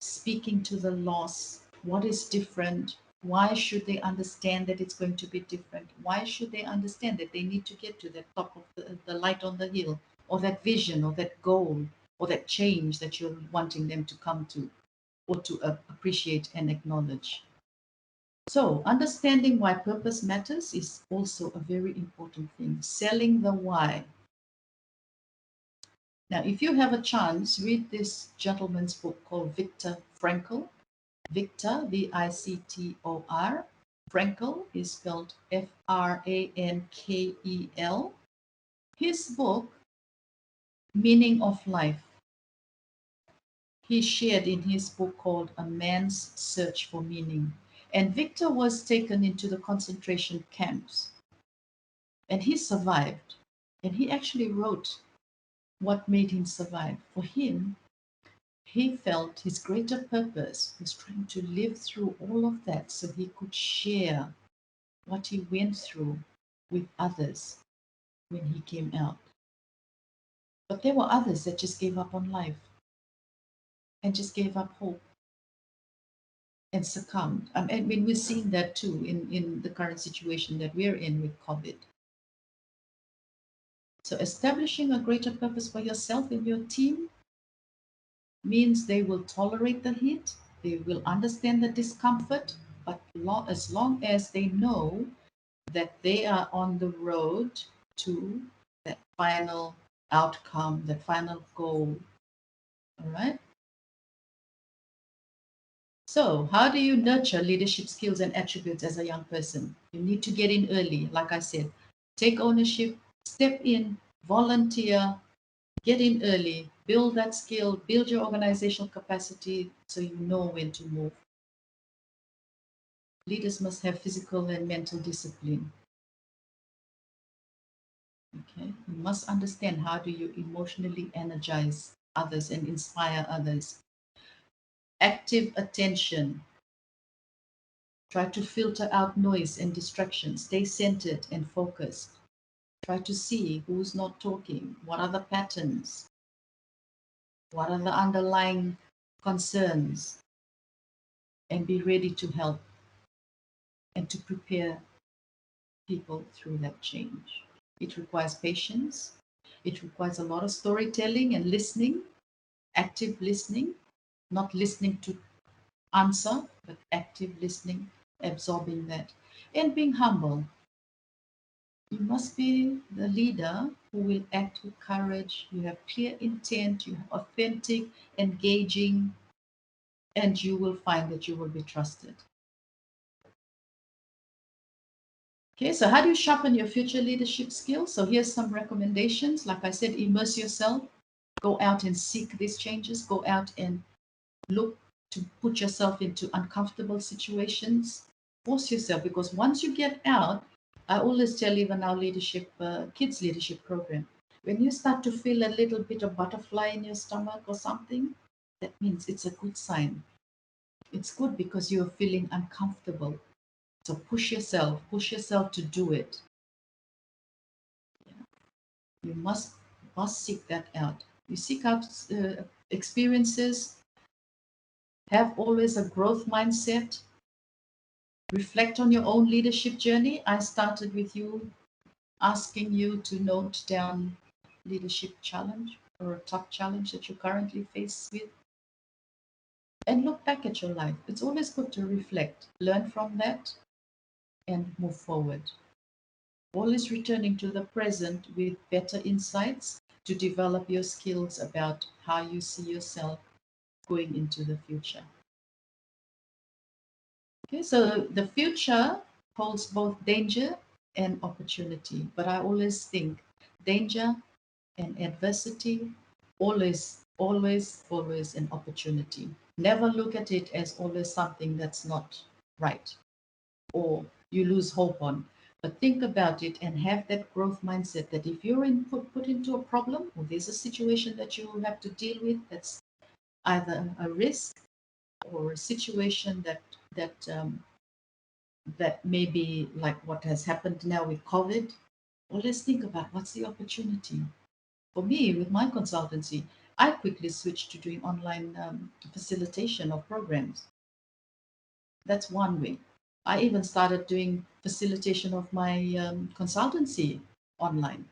speaking to the loss, what is different, why should they understand that it's going to be different, why should they understand that they need to get to the top of the light on the hill, or that vision, or that goal, or that change that you're wanting them to come to, or to appreciate and acknowledge. So understanding why purpose matters is also a very important thing. Selling the why. Now, if you have a chance, read this gentleman's book called Viktor Frankl. Viktor, V-I-C-T-O-R. Frankl is spelled F-R-A-N-K-E-L. His book, Meaning of Life, he shared in his book called A Man's Search for Meaning. And Viktor was taken into the concentration camps. And he survived. And he actually wrote what made him survive. For him, he felt his greater purpose was trying to live through all of that so he could share what he went through with others when he came out. But there were others that just gave up on life and just gave up hope and succumbed. I mean, we're seeing that too in the current situation that we're in with COVID. So establishing a greater purpose for yourself and your team means they will tolerate the heat, they will understand the discomfort, but as long as they know that they are on the road to that final outcome, that final goal. All right? So how do you nurture leadership skills and attributes as a young person? You need to get in early, like I said. Take ownership, step in, volunteer, get in early, build that skill, build your organizational capacity so you know when to move. Leaders must have physical and mental discipline. Okay, you must understand how do you emotionally energize others and inspire others. Active attention. Try to filter out noise and distractions. Stay centered and focused. Try to see who's not talking. What are the patterns? What are the underlying concerns? And be ready to help and to prepare people through that change. It requires patience. It requires a lot of storytelling and listening, active listening, not listening to answer, but active listening, absorbing that, and being humble. You must be the leader who will act with courage. You have clear intent, you have authentic, engaging, and you will find that you will be trusted. Okay, so how do you sharpen your future leadership skills? So here's some recommendations. Like I said, immerse yourself, go out and seek these changes, go out and look to put yourself into uncomfortable situations, force yourself, because once you get out, I always tell even our leadership, kids leadership program, when you start to feel a little bit of butterfly in your stomach or something, that means it's a good sign. It's good because you're feeling uncomfortable. So push yourself to do it. You must seek that out. You seek out experiences, have always a growth mindset, reflect on your own leadership journey. I started with you asking you to note down leadership challenge or a tough challenge that you're currently faced with, and look back at your life. It's always good to reflect, learn from that, and move forward. Always returning to the present with better insights to develop your skills about how you see yourself going into the future. Okay, so the future holds both danger and opportunity, but I always think danger and adversity, always an opportunity. Never look at it as always something that's not right or you lose hope on. But think about it and have that growth mindset that if you're put into a problem or there's a situation that you have to deal with that's either a risk or a situation that may be like what has happened now with COVID, always think about what's the opportunity. For me, with my consultancy, I quickly switched to doing online facilitation of programs. That's one way. I even started doing facilitation of my consultancy online.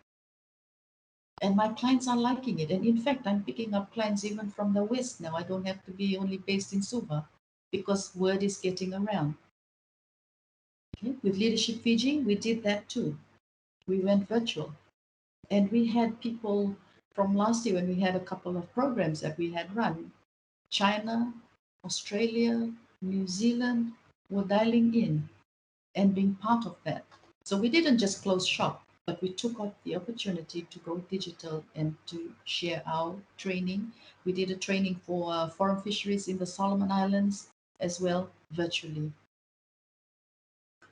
And my clients are liking it. And in fact, I'm picking up clients even from the West now. I don't have to be only based in Suva because word is getting around. Okay. With Leadership Fiji, we did that too. We went virtual. And we had people from last year when we had a couple of programs that we had run. China, Australia, New Zealand were dialing in and being part of that. So we didn't just close shop, but we took up the opportunity to go digital and to share our training. We did a training for foreign fisheries in the Solomon Islands as well, virtually.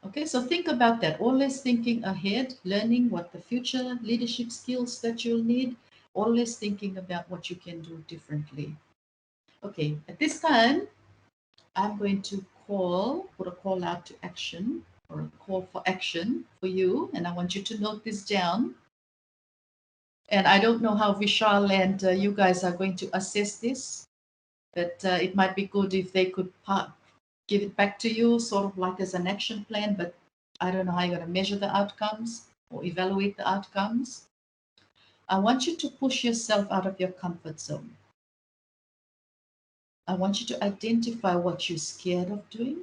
Okay, so think about that. Always thinking ahead, learning what the future leadership skills that you'll need, always thinking about what you can do differently. Okay, at this time, I'm going to put a call out to action or a call for action for you, and I want you to note this down. And I don't know how Vishal and you guys are going to assess this, but it might be good if they could give it back to you, sort of like as an action plan, but I don't know how you're going to measure the outcomes or evaluate the outcomes. I want you to push yourself out of your comfort zone. I want you to identify what you're scared of doing,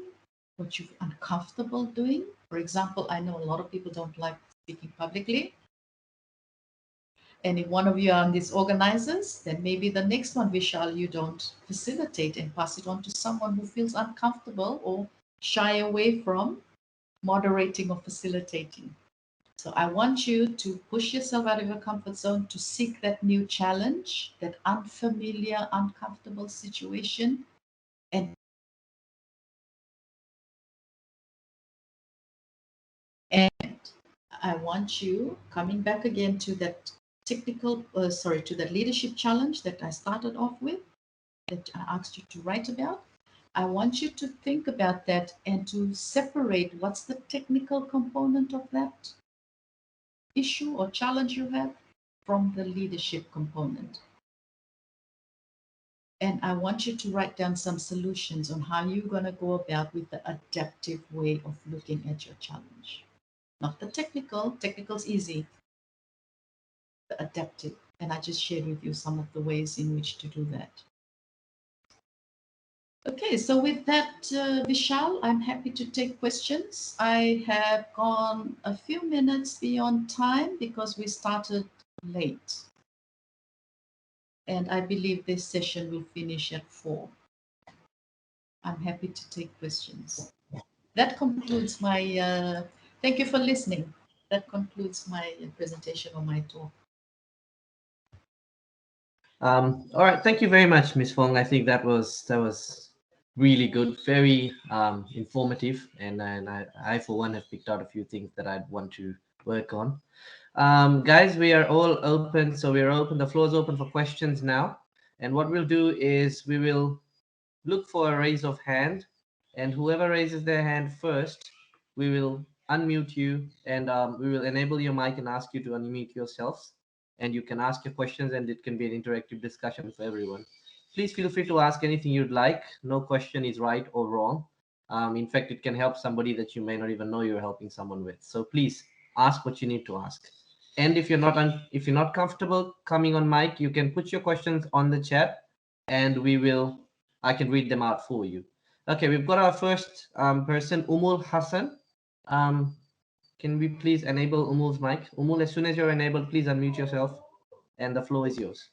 what you're uncomfortable doing. For example, I know a lot of people don't like speaking publicly. And if one of you are on these organizers, then maybe the next one, Vishal, you don't facilitate and pass it on to someone who feels uncomfortable or shy away from moderating or facilitating. So I want you to push yourself out of your comfort zone to seek that new challenge, that unfamiliar, uncomfortable situation, and I want you coming back again to that to that leadership challenge that I started off with, that I asked you to write about. I want you to think about that and to separate what's the technical component of that issue or challenge you have from the leadership component. And I want you to write down some solutions on how you're going to go about with the adaptive way of looking at your challenge. Not the technical, technical's easy, the adaptive. And I just shared with you some of the ways in which to do that. Okay, so with that, Vishal, I'm happy to take questions. I have gone a few minutes beyond time because we started late. And I believe this session will finish at 4. I'm happy to take questions. That concludes my, thank you for listening. That concludes my presentation or my talk. All right, thank you very much, Ms. Fong. I think that was really good, very informative, and I for one have picked out a few things that I'd want to work on. Guys, we are all open, so we're open. The floor is open for questions now, and what we'll do is we will look for a raise of hand, and whoever raises their hand first, we will unmute you, and we will enable your mic and ask you to unmute yourselves. And you can ask your questions, and it can be an interactive discussion for everyone. Please feel free to ask anything you'd like. No question is right or wrong. In fact, it can help somebody that you may not even know you're helping someone with. So please ask what you need to ask. And if you're not comfortable coming on mic, you can put your questions on the chat, and I can read them out for you. Okay, we've got our first person, Umul Hassan. Can we please enable Umul's mic? Umul, as soon as you're enabled, please unmute yourself, and the floor is yours.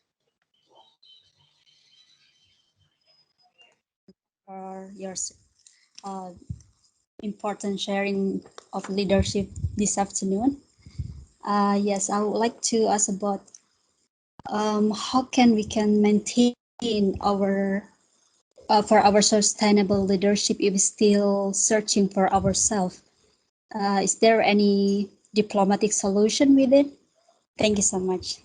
For your important sharing of leadership this afternoon. Yes, I would like to ask about how we can maintain our for our sustainable leadership if we're still searching for ourselves. Is there any diplomatic solution with it? Thank you so much.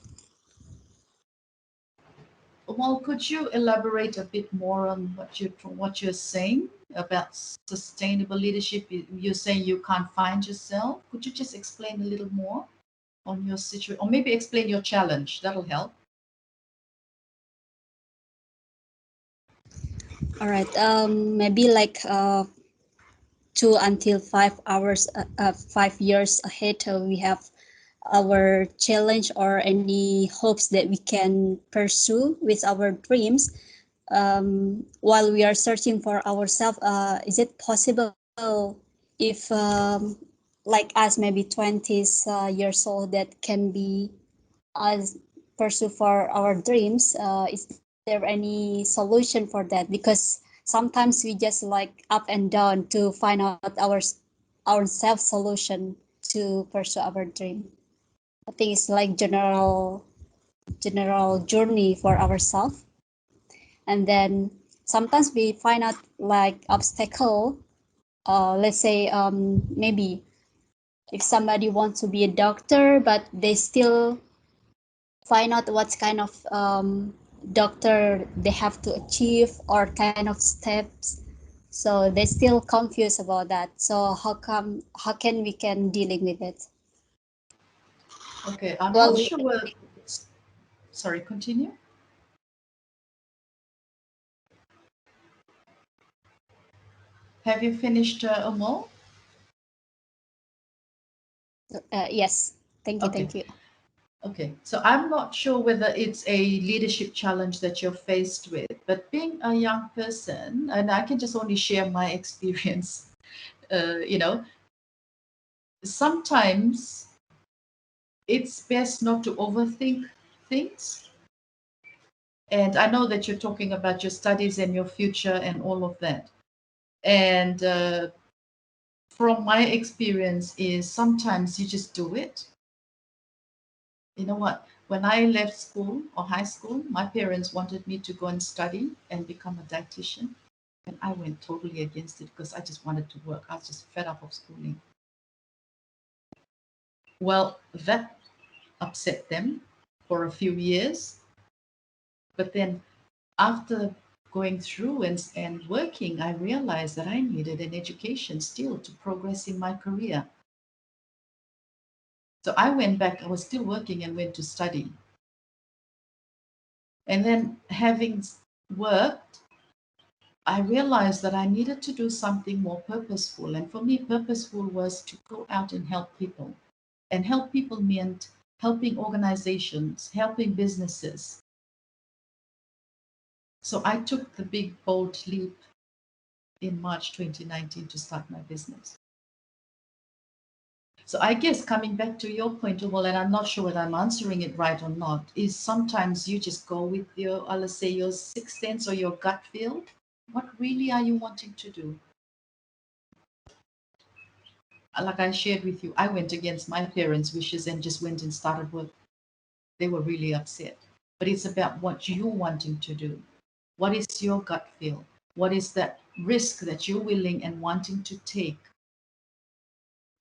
Well, could you elaborate a bit more on what you're saying about sustainable leadership? You're saying you can't find yourself. Could you just explain a little more on your situation, or maybe explain your challenge? That'll help. All right. Maybe like 2 until 5 hours, 5 years ahead, we have our challenge or any hopes that we can pursue with our dreams. While we are searching for ourselves, is it possible if like us, maybe 20s years old, that can be us pursue for our dreams? Is there any solution for that? Because sometimes we just like up and down to find out our self solution to pursue our dream. I think it's like general journey for ourselves. And then sometimes we find out like obstacle. Let's say maybe if somebody wants to be a doctor, but they still find out what kind of doctor they have to achieve or kind of steps. So they're still confused about that. So how can we dealing with it? Okay, I'm not sure. Sorry, continue. Have you finished, Umul? Yes, thank you, Okay. thank you. Okay, so I'm not sure whether it's a leadership challenge that you're faced with, but being a young person, and I can just only share my experience, sometimes it's best not to overthink things. And I know that you're talking about your studies and your future and all of that. And from my experience is sometimes you just do it. You know what? When I left school or high school, my parents wanted me to go and study and become a dietitian. And I went totally against it because I just wanted to work. I was just fed up of schooling. Well, that upset them for a few years. But then after going through and working, I realized that I needed an education still to progress in my career. So I went back, I was still working and went to study. And then having worked, I realized that I needed to do something more purposeful. And for me, purposeful was to go out and help people. And help people meant helping organizations, helping businesses. So I took the big, bold leap in March 2019 to start my business. So I guess coming back to your point, well, and I'm not sure whether I'm answering it right or not, is sometimes you just go with your, let's say, your sixth sense or your gut feel. What really are you wanting to do? Like I shared with you, I went against my parents' wishes and just went and started work. They were really upset. But it's about what you're wanting to do. What is your gut feel? What is that risk that you're willing and wanting to take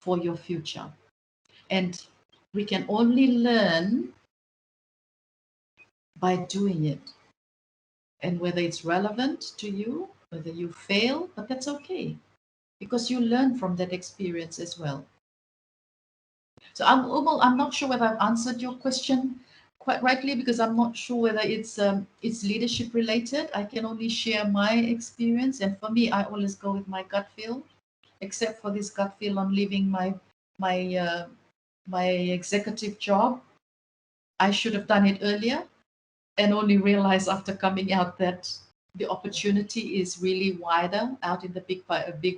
for your future? And we can only learn by doing it. And whether it's relevant to you, whether you fail, but that's okay, because you learn from that experience as well. So I'm not sure whether I've answered your question quite rightly, because I'm not sure whether it's leadership related. I can only share my experience, and for me, I always go with my gut feel, except for this gut feel on leaving my executive job. I should have done it earlier, and only realize after coming out that the opportunity is really wider out in the big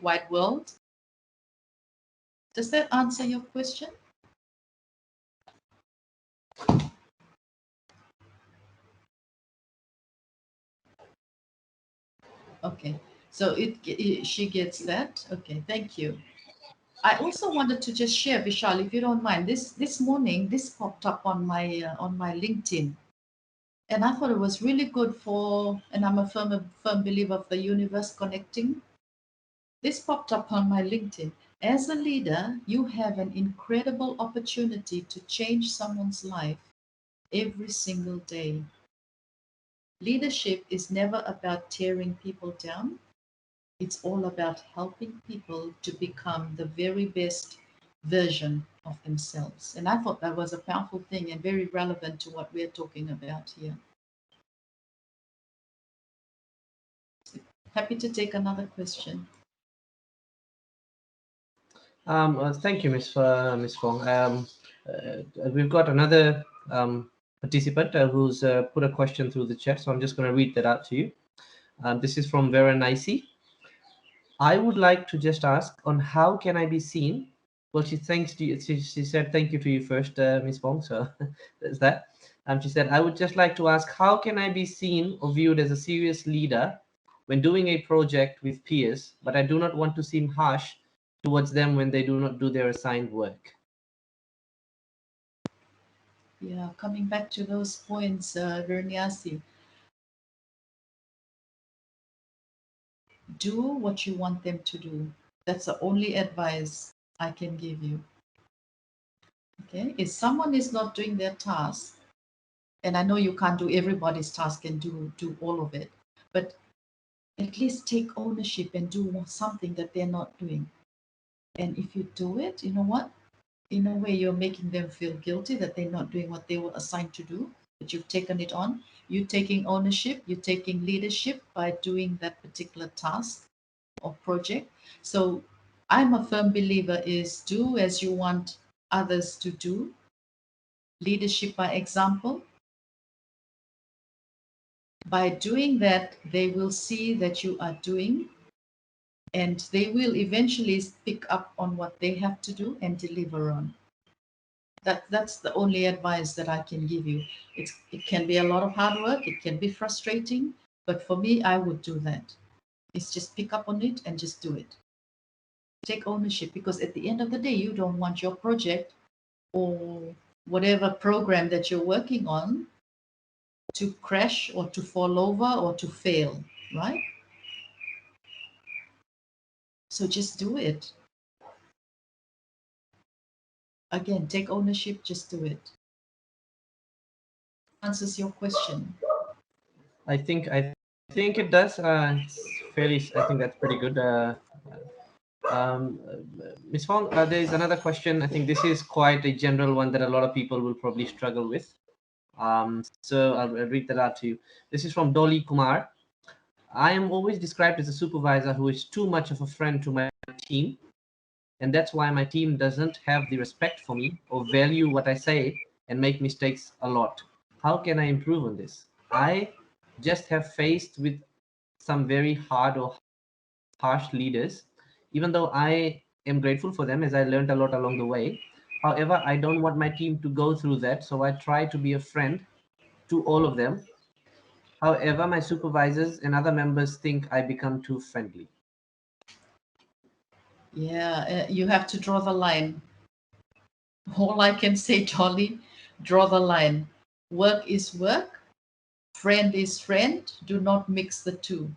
wide world. Does that answer your question? Okay, so she gets that. Okay, thank you. I also wanted to just share, Vishal, if you don't mind. This morning, this popped up on my LinkedIn, and I thought it was really good for. And I'm a firm believer of the universe connecting. This popped up on my LinkedIn. As a leader, you have an incredible opportunity to change someone's life every single day. Leadership is never about tearing people down. It's all about helping people to become the very best version of themselves. And I thought that was a powerful thing and very relevant to what we're talking about here. Happy to take another question. Thank you, Ms. Fong. We've got another participant who's put a question through the chat, so I'm just going to read that out to you. This is from Vera Nicey. I would like to just ask on how can I be seen? Well, she said thank you to you first, Ms. Fong, so there's that. She said, I would just like to ask, how can I be seen or viewed as a serious leader when doing a project with peers, but I do not want to seem harsh towards them when they do not do their assigned work? Yeah, coming back to those points, Verniasi, do what you want them to do. That's the only advice I can give you. Okay, if someone is not doing their task, and I know you can't do everybody's task and do all of it, but at least take ownership and do something that they're not doing. And if you do it, you know what? In a way, you're making them feel guilty that they're not doing what they were assigned to do, but you've taken it on. You're taking ownership, you're taking leadership by doing that particular task or project. So I'm a firm believer is do as you want others to do. Leadership by example. By doing that, they will see that you are doing, and they will eventually pick up on what they have to do and deliver on. That's the only advice that I can give you. It can be a lot of hard work, it can be frustrating, but for me, I would do that. It's just pick up on it and just do it. Take ownership, because at the end of the day, you don't want your project or whatever program that you're working on to crash or to fall over or to fail, right? So just do it. Again, take ownership, just do it. Answers your question. I think it does. It's fairly. I think that's pretty good. Ms. Fong, there is another question. I think this is quite a general one that a lot of people will probably struggle with. So I'll read that out to you. This is from Dolly Kumar. I am always described as a supervisor who is too much of a friend to my team, and that's why my team doesn't have the respect for me or value what I say and make mistakes a lot. How can I improve on this? I just have faced with some very hard or harsh leaders, even though I am grateful for them as I learned a lot along the way. However, I don't want my team to go through that, so I try to be a friend to all of them. However, my supervisors and other members think I become too friendly. Yeah, you have to draw the line. All I can say, Dolly, draw the line. Work is work, friend is friend. Do not mix the two.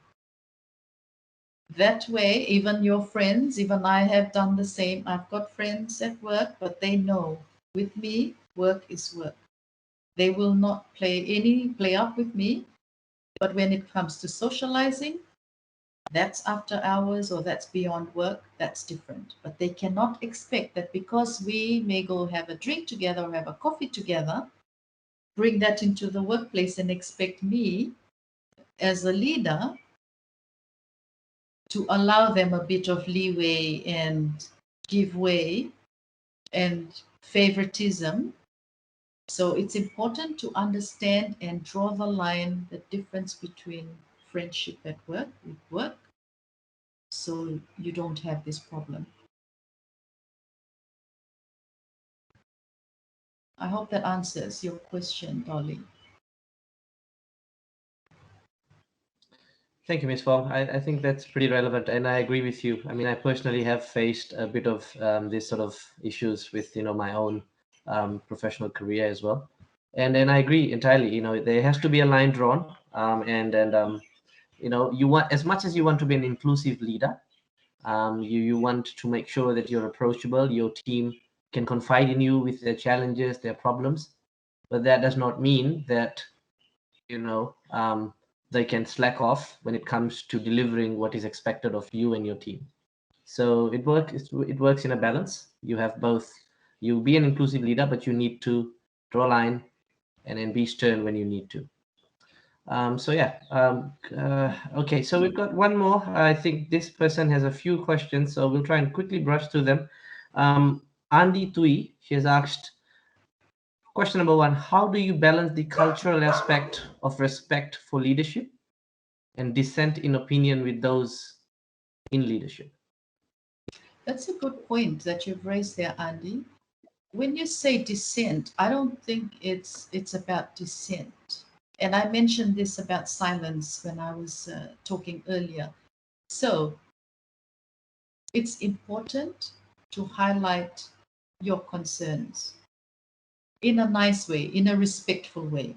That way, even your friends, even I have done the same. I've got friends at work, but they know with me, work is work. They will not play up with me. But when it comes to socializing, that's after hours or that's beyond work, that's different. But they cannot expect that because we may go have a drink together or have a coffee together, bring that into the workplace and expect me as a leader to allow them a bit of leeway and give way and favoritism. So it's important to understand and draw the line, the difference between friendship at work, with work, so you don't have this problem. I hope that answers your question, Dolly. Thank you, Ms. Fong. I think that's pretty relevant, and I agree with you. I mean, I personally have faced a bit of this sort of issues with, my own professional career as well. And I agree entirely. There has to be a line drawn, you want, as much as you want to be an inclusive leader, you want to make sure that you're approachable, your team can confide in you with their challenges, their problems, but that does not mean that, they can slack off when it comes to delivering what is expected of you and your team. So it works in a balance. You have both. You be an inclusive leader, but you need to draw a line and then be stern when you need to. Okay, so we've got one more. I think this person has a few questions, so we'll try and quickly brush through them. Andy Tui, she has asked, question number 1, how do you balance the cultural aspect of respect for leadership and dissent in opinion with those in leadership? That's a good point that you've raised there, Andy. When you say dissent, I don't think it's about dissent. And I mentioned this about silence when I was talking earlier. So it's important to highlight your concerns in a nice way, in a respectful way.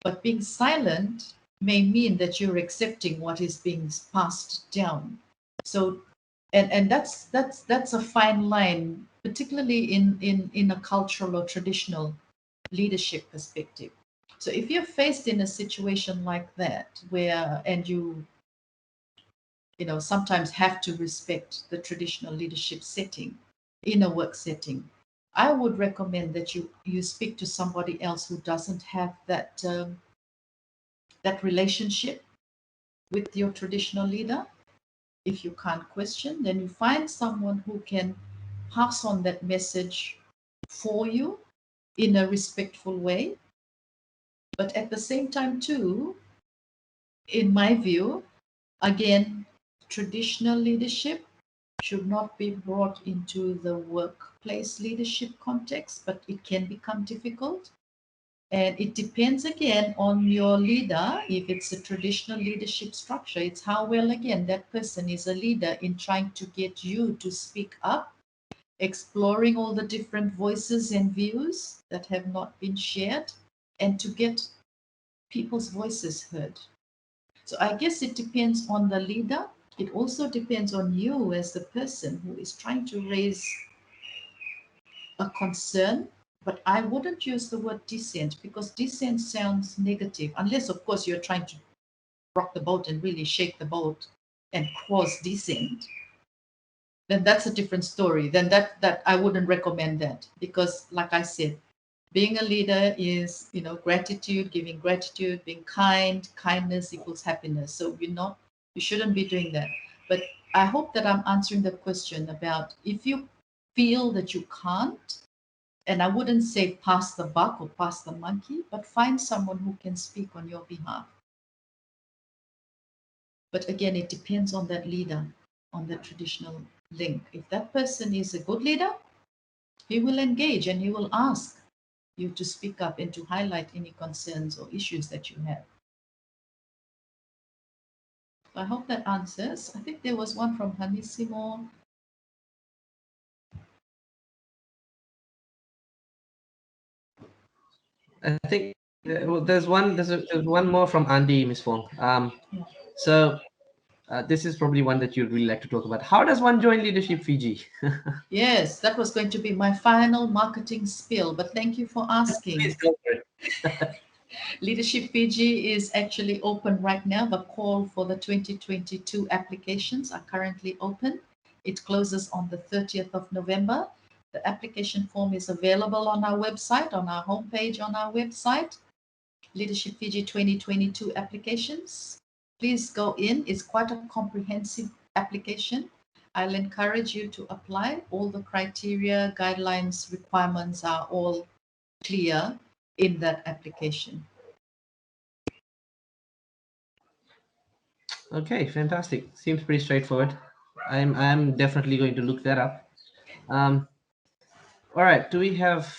But being silent may mean that you're accepting what is being passed down. So, and that's a fine line, particularly in a cultural or traditional leadership perspective. So if you're faced in a situation like that, where, and you sometimes have to respect the traditional leadership setting in a work setting, I would recommend that you speak to somebody else who doesn't have that that relationship with your traditional leader. If you can't question, then you find someone who can pass on that message for you in a respectful way. But at the same time too, in my view, again, traditional leadership should not be brought into the workplace leadership context, but it can become difficult. And it depends again on your leader. If it's a traditional leadership structure, it's how well, again, that person is a leader in trying to get you to speak up, exploring all the different voices and views that have not been shared, and to get people's voices heard. So I guess it depends on the leader. It also depends on you as the person who is trying to raise a concern. But I wouldn't use the word dissent, because dissent sounds negative, unless, of course, you're trying to rock the boat and really shake the boat and cause dissent. Then that's a different story. Then that I wouldn't recommend that, because, like I said, being a leader is, gratitude, giving gratitude, being kind. Kindness equals happiness. So you shouldn't be doing that. But I hope that I'm answering the question about if you feel that you can't. And I wouldn't say pass the buck or pass the monkey, but find someone who can speak on your behalf. But again, it depends on that leader. on the traditional link. If that person is a good leader, he will engage and he will ask you to speak up and to highlight any concerns or issues that you have. I hope that answers. I think there was one from Hanissimo. I think well, there's one more from Andy, Ms. Fong. So this is probably one that you'd really like to talk about. How does one join Leadership Fiji? Yes, that was going to be my final marketing spiel, but thank you for asking. Please go for it. Leadership Fiji is actually open right now. The call for the 2022 applications are currently open. It closes on the 30th of November. The application form is available on our website, on our homepage on our website, Leadership Fiji 2022 applications. Please go in. It's quite a comprehensive application. I'll encourage you to apply. All the criteria, guidelines, requirements are all clear in that application. Okay, fantastic. Seems pretty straightforward. I'm definitely going to look that up. All right, do we have,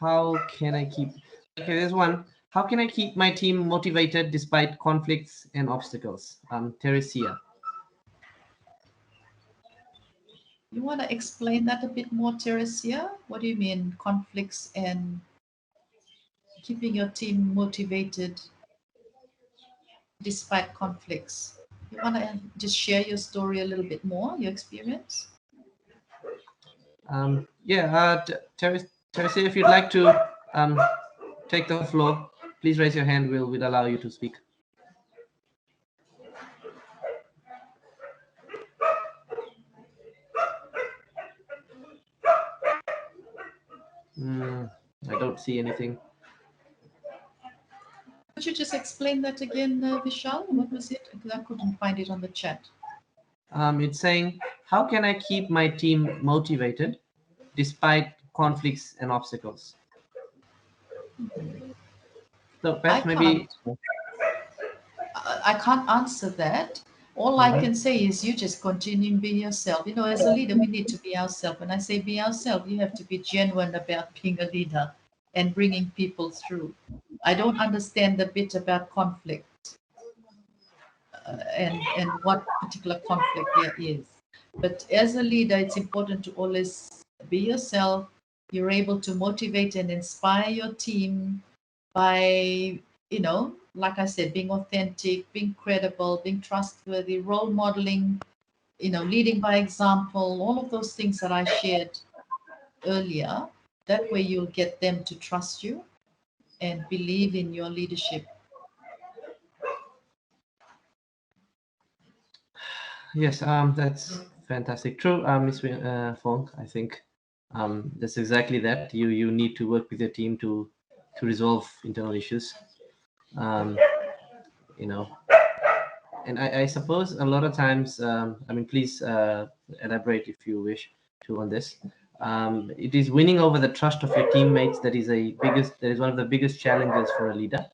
how can I keep, okay, there's one. How can I keep my team motivated despite conflicts and obstacles? Teresia. You want to explain that a bit more, Teresia? What do you mean, conflicts and keeping your team motivated despite conflicts? You want to just share your story a little bit more, your experience? Yeah, Teresia, if you'd like to take the floor, please raise your hand. We'll allow you to speak. I don't see anything. Could you just explain that again, Vishal? What was it? Because I couldn't find it on the chat. It's saying, how can I keep my team motivated despite conflicts and obstacles? So perhaps maybe I can't answer that. All I can say is you just continue being yourself. You know, as a leader, we need to be ourselves. When I say be ourselves, you have to be genuine about being a leader and bringing people through. I don't understand the bit about conflict and what particular conflict there is. But as a leader, it's important to always be yourself. You're able to motivate and inspire your team by, you know, like I said, being authentic, being credible, being trustworthy, role modeling, you know, leading by example, all of those things that I shared earlier. That way you'll get them to trust you and believe in your leadership. yes, that's fantastic. True, Ms. Fong, I think that's exactly that. You need to work with your team to resolve internal issues. You know, and I suppose a lot of times, I mean, please elaborate if you wish to on this. It is winning over the trust of your teammates that is one of the biggest challenges for a leader,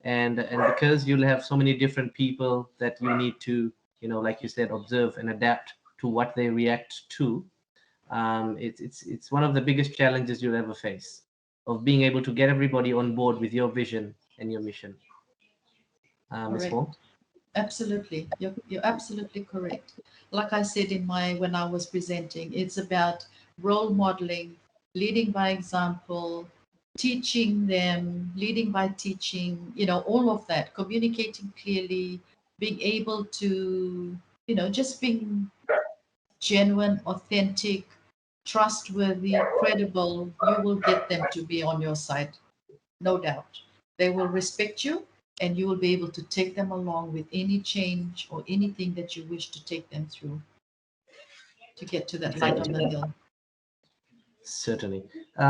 and because you'll have so many different people that you need to, you know, like you said, observe and adapt to what they react to. It's one of the biggest challenges you'll ever face, of being able to get everybody on board with your vision and your mission. Ms. Fong? Absolutely, you're absolutely correct. Like I said when I was presenting, it's about role modeling, leading by example, teaching them, leading by teaching, you know, all of that, communicating clearly, being able to, you know, just being genuine, authentic, trustworthy, credible. You will get them to be on your side, no doubt. They will respect you, and you will be able to take them along with any change or anything that you wish to take them through to get to that light on the hill. Certainly.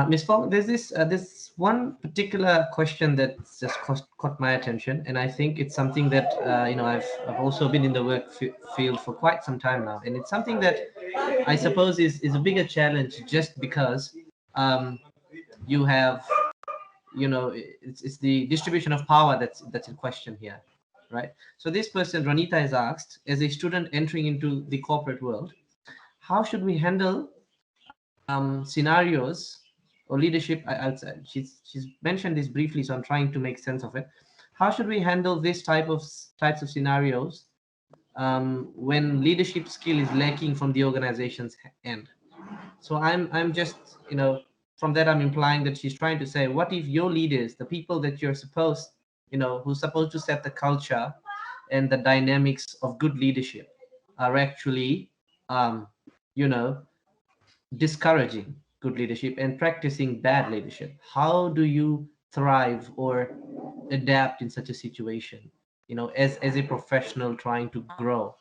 Ms. Fong, there's this one particular question that's just caught my attention, and I think it's something that you know, I've also been in the work field for quite some time now, and it's something that I suppose is a bigger challenge just because you have, you know, it's the distribution of power that's in question here. right? So this person, Ronita, is asked, as a student entering into the corporate world, how should we handle scenarios or leadership outside? She's mentioned this briefly, so I'm trying to make sense of it. How should we handle this types of scenarios when leadership skill is lacking from the organization's end? So I'm just, from that I'm implying that she's trying to say, what if your leaders, the people that you're supposed, who's supposed to set the culture and the dynamics of good leadership, are actually, discouraging good leadership and practicing bad leadership? How do you thrive or adapt in such a situation, as a professional trying to grow?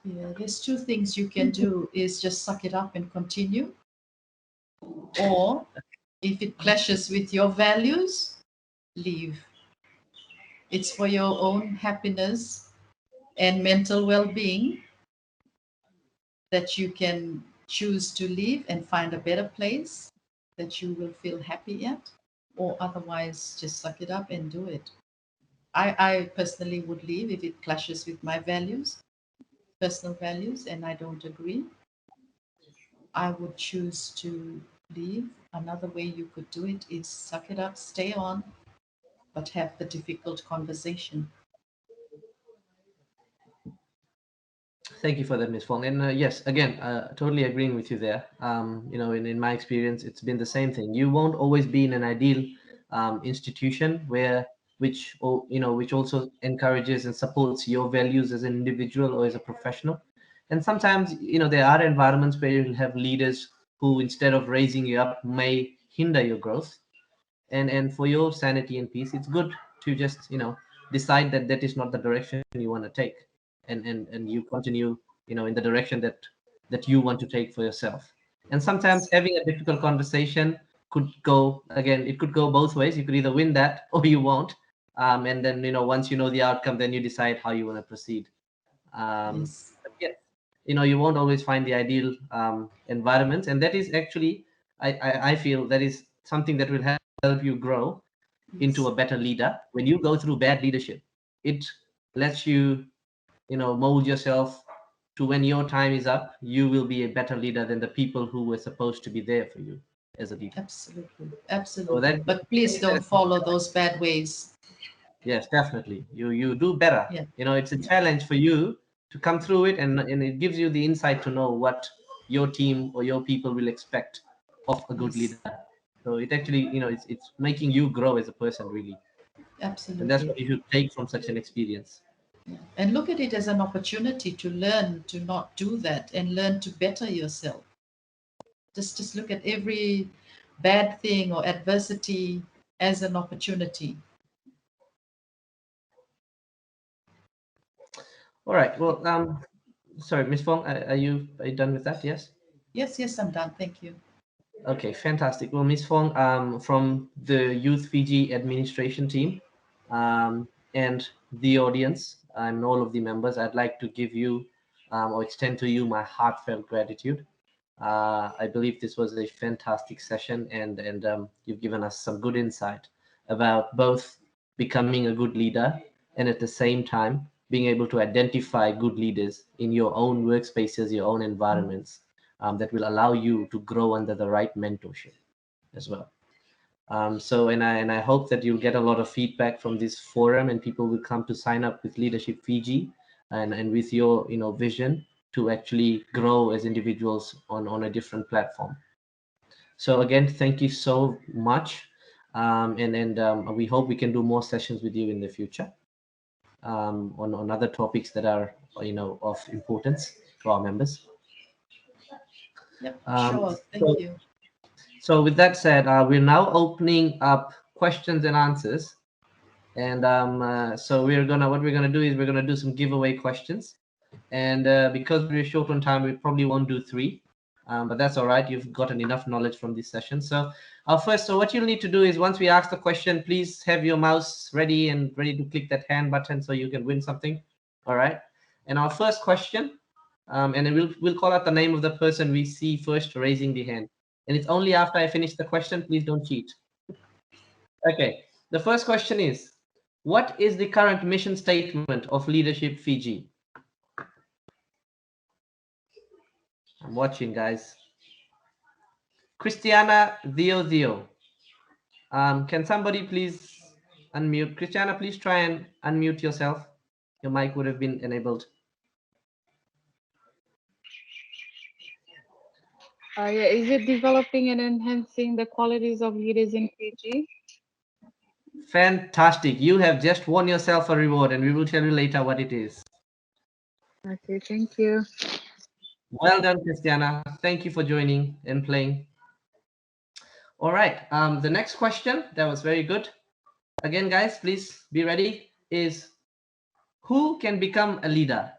Yeah, there's two things you can do, is just suck it up and continue. Or if it clashes with your values, leave. It's for your own happiness and mental well-being that you can choose to leave and find a better place that you will feel happy at, or otherwise just suck it up and do it. I personally would leave if it clashes with my values, personal values, and I don't agree. I would choose to leave. Another way you could do it is suck it up, stay on, but have the difficult conversation. Thank you for that, Ms. Fong. And yes, again, totally agreeing with you there. In my experience, it's been the same thing. You won't always be in an ideal institution which also encourages and supports your values as an individual or as a professional. And sometimes, there are environments where you'll have leaders who, instead of raising you up, may hinder your growth. And for your sanity and peace, it's good to just, decide that that is not the direction you want to take. And you continue, in the direction that you want to take for yourself. And sometimes having a difficult conversation could go, again, it could go both ways. You could either win that or you won't. And then, once you know the outcome, then you decide how you want to proceed. Yes. Yeah, you won't always find the ideal environment. And that is actually, I feel that is something that will help you grow into a better leader. When you go through bad leadership, it lets you, mold yourself to, when your time is up, you will be a better leader than the people who were supposed to be there for you as a leader. Absolutely, absolutely. But please don't follow those bad ways. Yes, definitely. You do better. Yeah. It's a challenge for you to come through it, and it gives you the insight to know what your team or your people will expect of a good leader. So it actually, it's making you grow as a person, really. Absolutely. And that's what you should take from such an experience. Yeah. And look at it as an opportunity to learn to not do that and learn to better yourself. Just look at every bad thing or adversity as an opportunity. All right. Well, sorry, Ms. Fong, are you done with that? Yes. Yes, I'm done. Thank you. Okay, fantastic. Well, Ms. Fong, from the Youth Fiji administration team, and the audience and all of the members, I'd like to give you or extend to you my heartfelt gratitude. I believe this was a fantastic session, and you've given us some good insight about both becoming a good leader and at the same time being able to identify good leaders in your own workspaces, your own environments, that will allow you to grow under the right mentorship as well. And I hope that you'll get a lot of feedback from this forum, and people will come to sign up with Leadership Fiji and with your vision to actually grow as individuals on a different platform. So again, thank you so much, and we hope we can do more sessions with you in the future on other topics that are of importance to our members. Yep, sure. Thank you. So with that said, we're now opening up questions and answers. And so what we're gonna do is we're gonna do some giveaway questions. And because we're short on time, we probably won't do 3, but that's all right. You've gotten enough knowledge from this session. So what you'll need to do is, once we ask the question, please have your mouse ready to click that hand button so you can win something. All right. And our first question, and then we'll call out the name of the person we see first raising the hand. And it's only after I finish the question. Please don't cheat. Okay. The first question is, What is the current mission statement of Leadership Fiji? I'm watching, guys. Christiana Theo. Can somebody please unmute? Christiana, please try and unmute yourself. Your mic would have been enabled. Yeah, is it developing and enhancing the qualities of leaders in Fiji? Fantastic. You have just won yourself a reward, and we will tell you later what it is. Okay, thank you. Well done, Christiana. Thank you for joining and playing. All right. The next question, that was very good. Again, guys, please be ready, is who can become a leader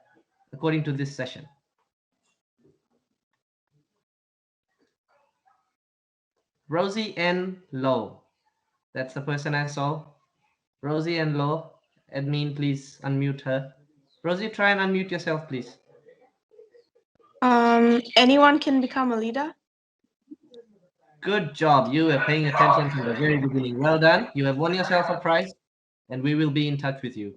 according to this session? Rosie N. Lowe. That's the person I saw. Rosie N. Lowe. Admin, please unmute her. Rosie, try and unmute yourself, please. Anyone can become a leader. Good job. You were paying attention from the very beginning. Well done. You have won yourself a prize, and we will be in touch with you.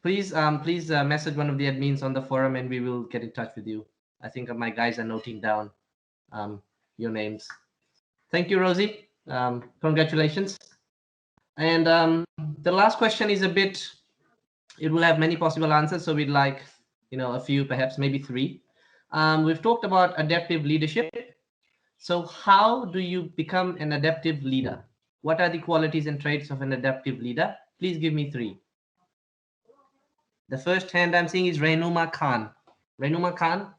Please message one of the admins on the forum, and we will get in touch with you. I think my guys are noting down your names. Thank you, Rosie. Congratulations. And the last question is it will have many possible answers, so we'd like, a few, perhaps maybe 3. We've talked about adaptive leadership. So how do you become an adaptive leader? What are the qualities and traits of an adaptive leader? Please give me 3. The first hand I'm seeing is Renuma Khan. Renuma Khan,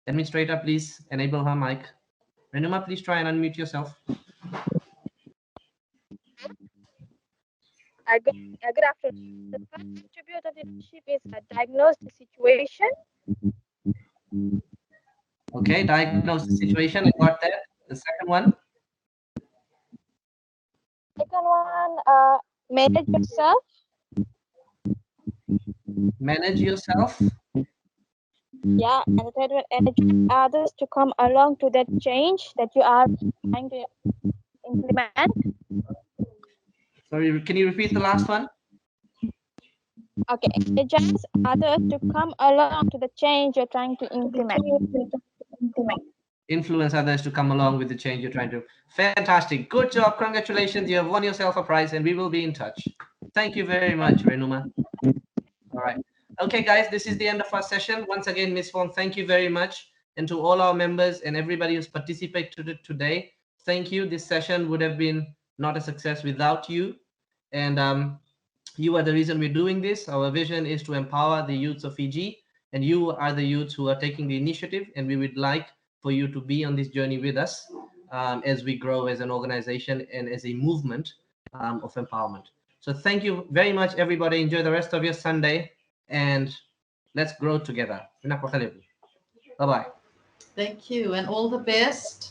administrator, please enable her mic. Renuma, please try and unmute yourself. Good afternoon. The first attribute of leadership is diagnose the situation. Okay, diagnose the situation. I got that. The second one. Second one, manage yourself. Manage yourself. Yeah, and the third one, energize others to come along to that change that you are trying to implement. Sorry, can you repeat the last one? Okay, energize others to come along to the change you're trying to implement. Influence others to come along with the change you're trying to. Fantastic. Good job. Congratulations. You have won yourself a prize, and we will be in touch. Thank you very much, Renuma. All right. Okay, guys, this is the end of our session. Once again, Ms. Fong, thank you very much. And to all our members and everybody who's participated today, thank you. This session would have been not a success without you. And you are the reason we're doing this. Our vision is to empower the youths of Fiji, and you are the youths who are taking the initiative, and we would like for you to be on this journey with us as we grow as an organization and as a movement of empowerment. So thank you very much, everybody. Enjoy the rest of your Sunday, and let's grow together. Bye-bye. Thank you, and all the best.